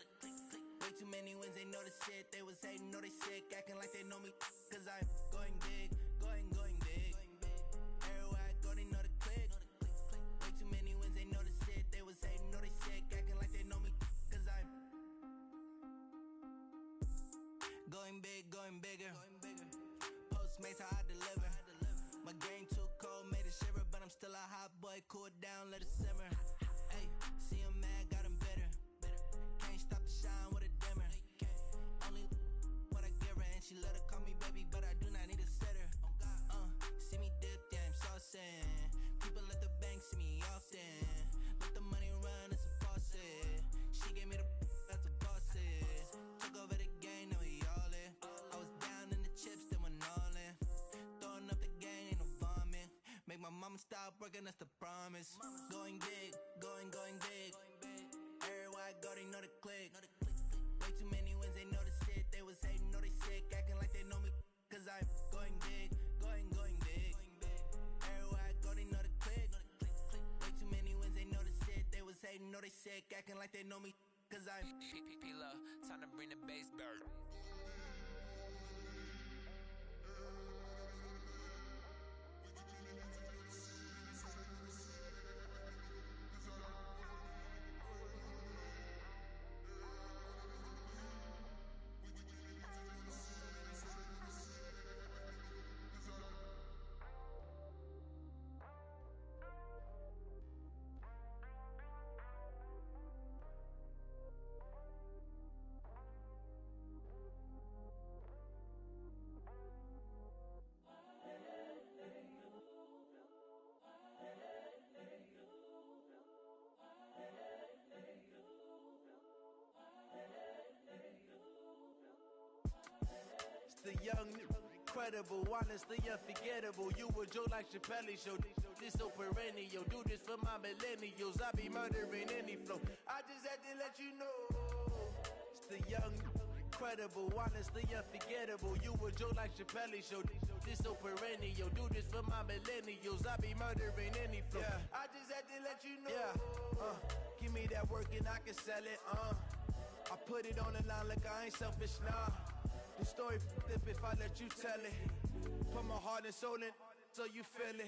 Way too many wins, they know the shit. They was hating, know they sick, acting like they know me. Cause I'm going big, going big. Everywhere I go, they know the click. Way too many wins, they know the shit. They was hating, know they sick, acting like they know me. Cause I'm going big, going bigger. Postmates, how I deliver. My game too cold, made it shiver. But I'm still a hot boy, cool it down, let it simmer. Hey, see him mad, got him bitter. Can't stop the shine with a dimmer. Only what I give her, and she let her call me baby, but I do not need a sitter. See me dip, yeah, I'm saucing. People at the bank see me often. Let the money run, it's a faucet. She gave me the that's a bosses. Took over the game, now we all in. I was down in the chips, then went all in. Throwing up the gang, ain't no vomit. Make my mama stop working, that's the promise. Going big, going big. Everywhere I go, they know the click. Way too many wins, they know the shit. They was hating, know they sick, acting like they know me. Cause I'm going big, going big. Everywhere I go, they know the click. Way too many wins, they know the shit. They was hating, know they sick, acting like they know me. Cause I'm P-P-P-Love, time to bring the bass bird. It's the young, incredible, honestly unforgettable. You a Joe like Chappelle show. This so perennial. Do this for my millennials. I be murdering any flow. I just had to let you know. It's the young, incredible, honestly unforgettable. You a Joe like Chappelle show. This so perennial. Do this for my millennials. I be murdering any flow. Yeah. I just had to let you know. Yeah. Give me that work and I can sell it. I put it on the line like I ain't selfish, nah. The story flip if I let you tell it. Put my heart and soul in so you feel it.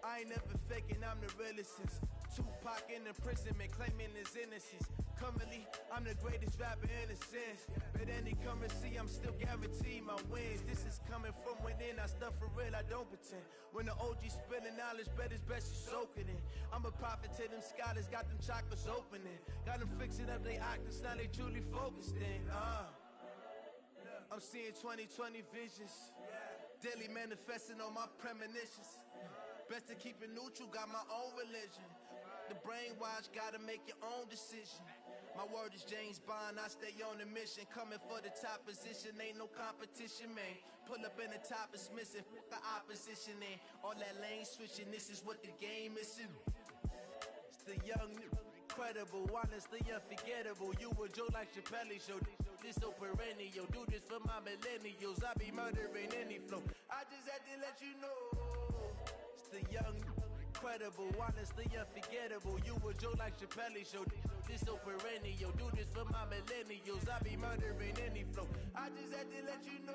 I ain't never faking, I'm the realest since Tupac in imprisonment, claiming his innocence. Currently, I'm the greatest rapper in a sense. But any currency, I'm still guaranteed my wins. This is coming from within, I stuff for real, I don't pretend. When the OG spilling knowledge, bet it's best you soak it in. I'm a prophet to them scholars, got them chakras opening. Got them fixing up they octaves, now they truly focused in. I'm seeing 2020 visions, daily manifesting on my premonitions. Best to keep it neutral, got my own religion. The brainwash, gotta make your own decision. My word is James Bond, I stay on the mission. Coming for the top position, ain't no competition, man. Pull up in the top is missing, fuck the opposition in. All that lane switching, this is what the game missing. It's the young, incredible, honestly unforgettable. You a Joe like Chappelle show. This so perennial. Do this for my millennials. I be murdering any flow. I just had to let you know. It's the young, incredible, honestly unforgettable. You a Joe like Chappelle show. This so perennial. Do this for my millennials. I be murdering any flow. I just had to let you know.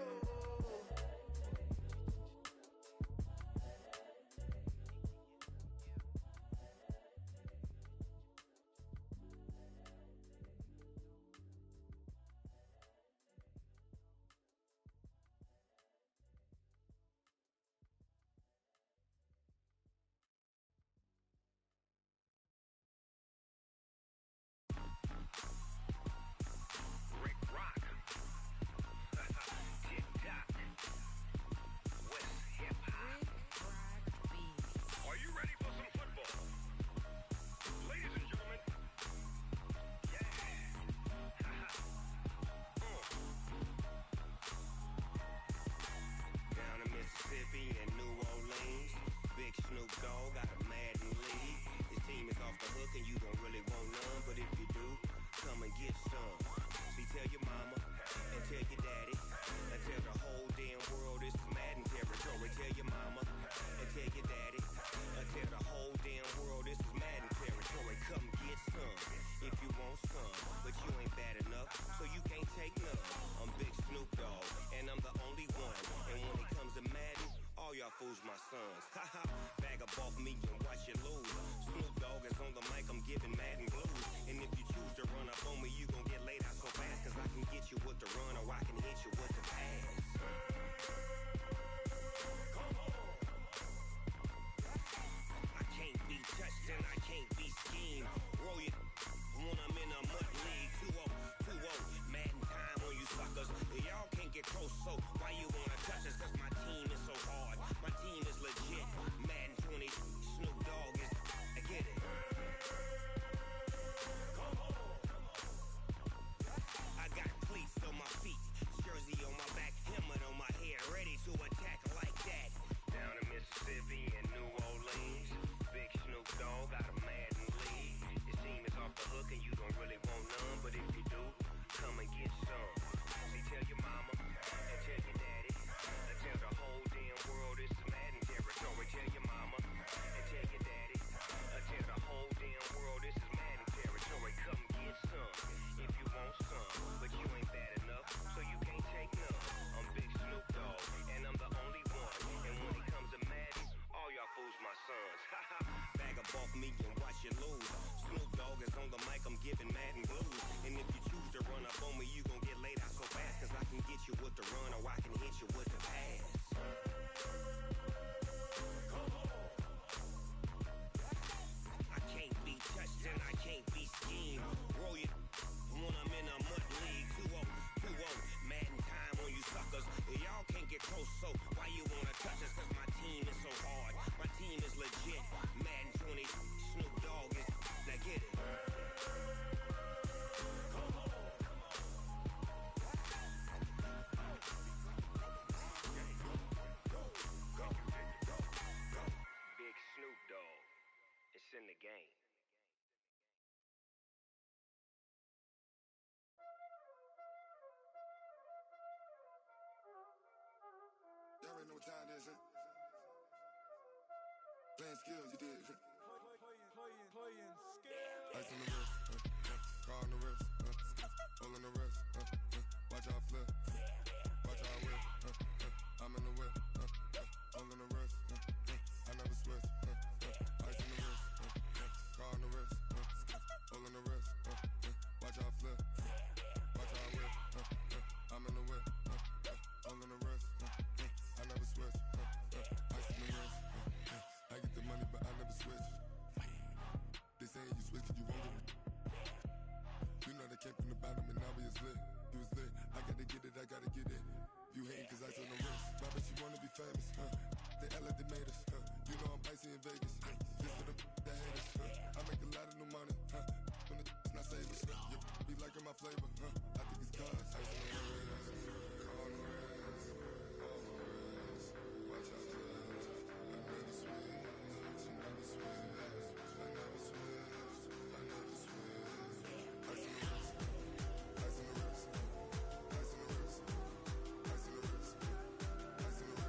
what time this is. Playing skills, you did. Playing skills. Ice on the wrist, car on the wrist, hole in the wrist, watch out flip, watch out whip, I'm in the whip, hole in the wrist, I never switch, ice on the wrist, car on the wrist, hole in the wrist, watch out flip, watch out whip, I'm in the whip, hole in the wrist, I never switch, ice on the wrist, I get the money but I never switch. They saying you switch, you won't get it. You know they came from the bottom and now we is lit. You was lit, I gotta get it, I gotta get it. You hating cause I on the wrist. My bitch, you wanna be famous, They act like they made us, You know I'm icy in Vegas, This for the that hate us, I make a lot of new money, When the not savers, You be liking my flavor, I think it's cause ice on the wrist, on the wrist, on the wrist. Watch out, cuz I never switch, I never switch. I never switch, I never switch. Ice on the wrist, ice on the wrist, ice on the wrist, ice on the wrist, ice on the wrist,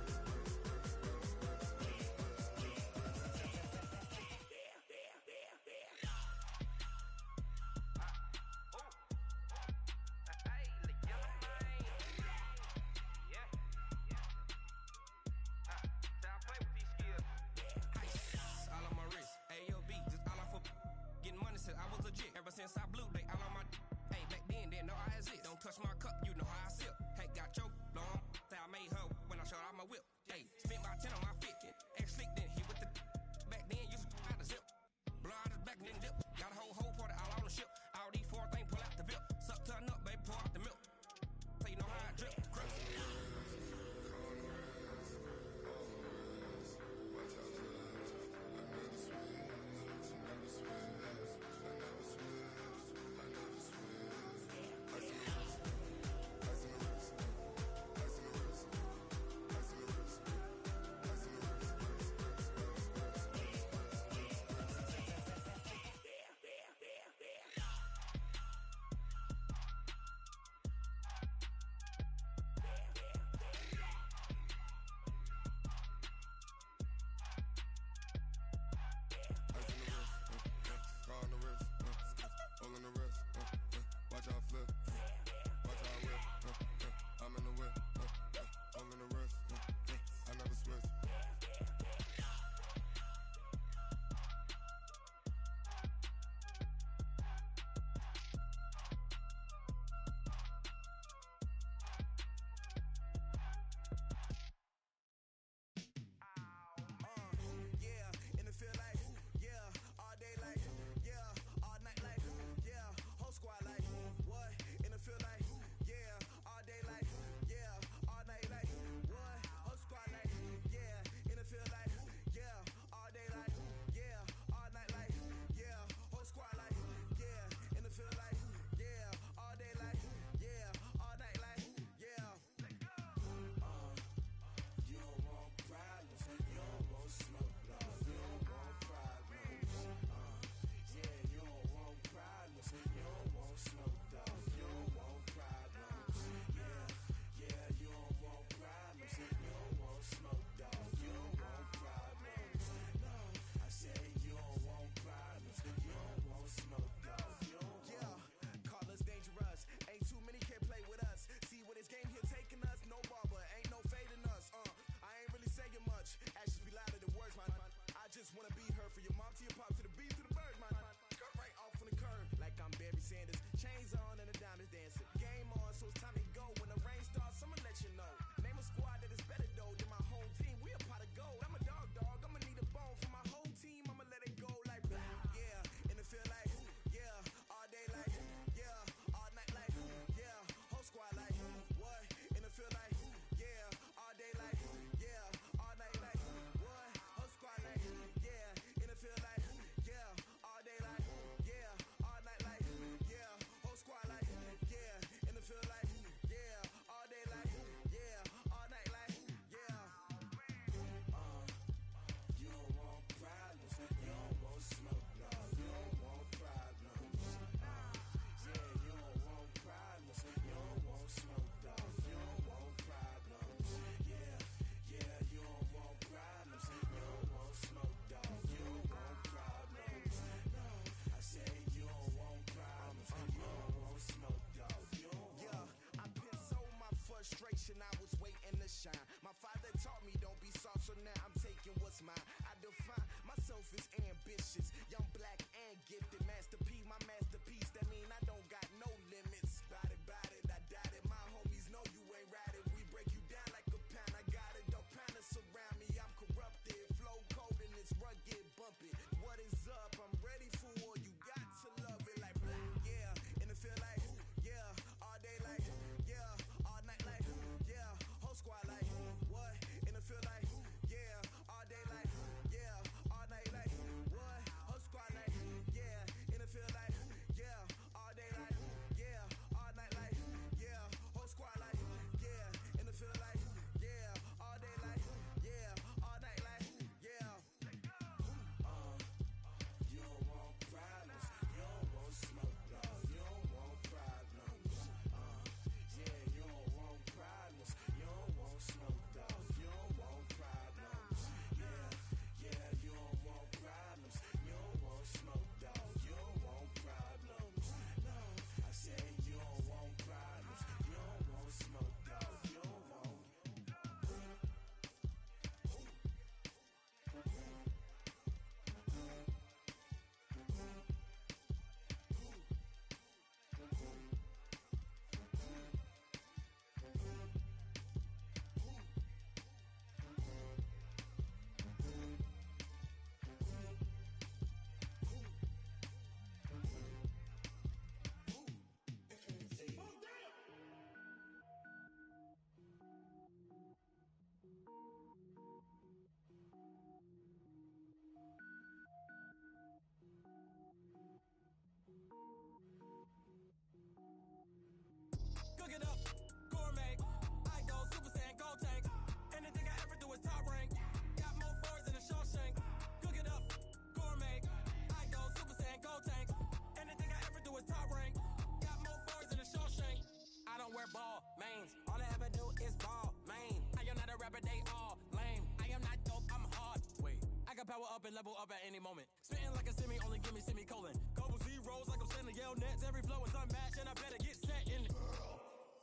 power up and level up at any moment. Spitting like a semi, only give me semicolon. Couple zeros like I'm sending yell nets. Every flow is unmatched, and I better get set in.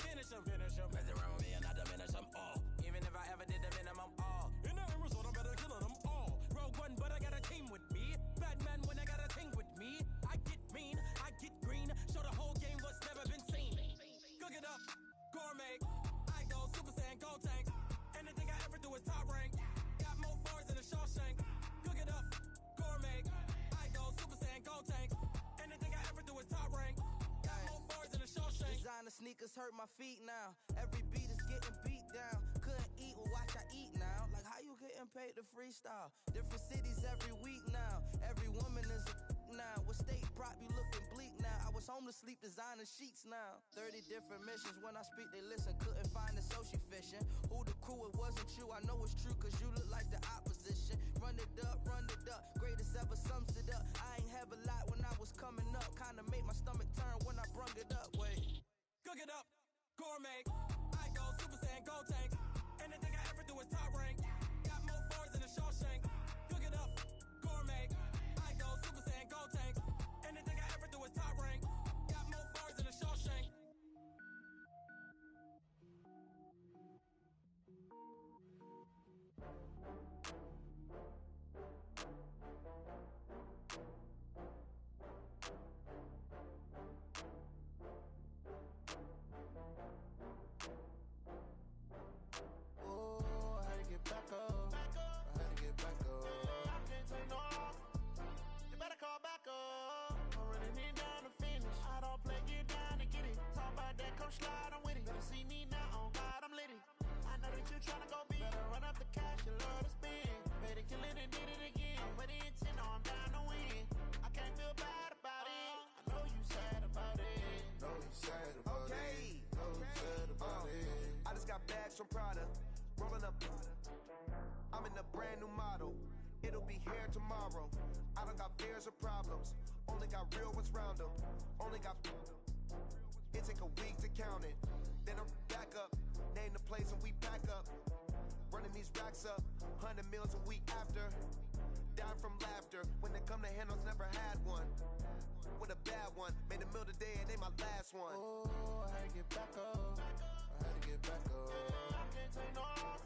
Finish them. Mess around with me and I diminish them all. Even if I ever did the minimum, all. In the end result, I'm better killing them all. Rogue One, but I got a team with me. Batman when I got a team with me. I get mean, I get green. Show the whole game what's never been seen. Cook it up, gourmet. I go Super Saiyan, gold tanks. Anything I ever do is top rank. Got more bars than a Shawshank. Cook it up, gourmet. I go Super Saiyan, gold tanks. Anything I ever do is top rank. Got more bars than a Shawshank. Designer sneakers hurt my feet now. Every beat is getting beat down. Couldn't eat, well watch I eat now. Like how you getting paid to freestyle? Different cities every week now. Every woman is a now. What state prop you looking bleak now? I was home to sleep designing sheets now. 30 different missions. When I speak they listen. Couldn't find it, so she fishing. Who the crew? It wasn't you. I know it's true cause you look like the opposition. Run it up. Greatest ever sums it up. I ain't have a lot when I was coming up. Kinda made my stomach turn when I brung it up. Wait. Cook it up, gourmet. I go Super Saiyan, gold tanks. Anything I ever do is top rank. Got more bars than a Shawshank. Cook it up, gourmet. I go Super Saiyan, gold tanks. Anything I ever do is top rank. Got more bars than a Shawshank. Oh, I had to get back up. I had to get back up. I can't take no off. You better call back up. I'm running it down to finish. I don't play, get down to get it. Talk about that, come slide, I'm with it. Better see me now, on God, I'm litty. I know that you tryna go big. Better run up the cash, you love to spend. Better kill it and did it again. With the intent, I'm down to win. I can't feel bad about it. I know you sad about it. Know you sad about it. Know you sad about it. I just got bags from Prada. Rolling up. I'm in a brand new model. It'll be here tomorrow. I don't got fears or problems. Only got real ones round them. Only got. It take a week to count it. Then I'm back up. Name the place and we pack up. Running these racks up. 100 meals a week after. Down from laughter. When they come to handles, never had one. With a bad one. Made a meal today and they my last one. Oh, I had to get back up. I had to get back up. I can't take no off.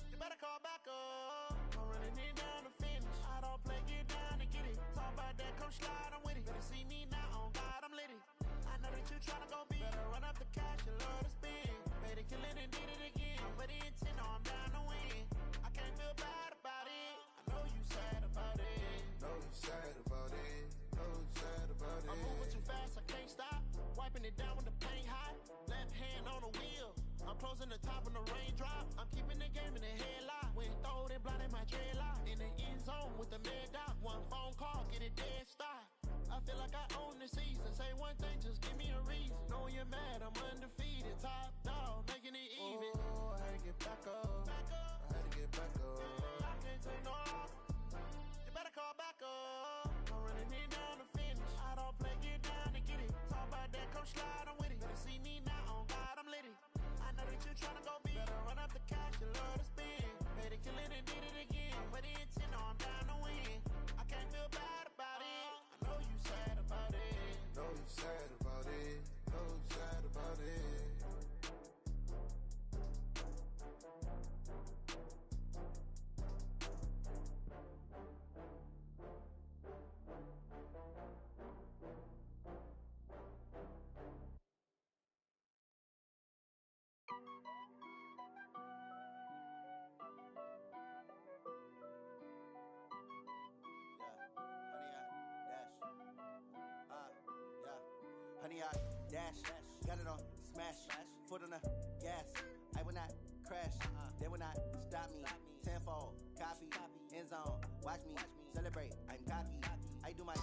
You better call back up. I'm running it down to finish. I don't play, get down to get it. Talk about that, come slide, I'm with it. Better see me now, on God, I'm litty. I know that you tryna go big. Better run up the cash, you love to spend. Better kill it and did it again. But the intent, I'm down to win. I can't feel bad about it. I know you sad about it. Know you sad about it. Know you sad about it. I'm moving too fast, I can't stop. Wiping it down with the paint hot. Left hand on the wheel. I'm closing the top when the raindrop. I'm keeping the game in the headlock. When throwed and blinded my dreadlock. In the end zone with the mad dot. One phone call, get it dead stop. I feel like I own the season. Say one thing, just give me a reason. Knowing you're mad, I'm undefeated. Top dog, making it even. Oh, I had to get back up. I had to get back up. I can't take no off. You better call back up. I'm running it down to finish. I don't play, get down to get it. Talk about that, come slide, I'm with it. Better see me now, on God, I'm litty. I know that you tryna go big. Better run up the cash, you love to spend. Better kill it and did it again. But the intent, I'm down to win. I can't feel bad about it. I know you sad about it. Know you sad about it. Know you sad about it. Honey, I dash, got it on smash, foot on the gas. I will not crash, they will not stop me. Tenfold, copy, end zone, watch me celebrate. I'm cocky, I do my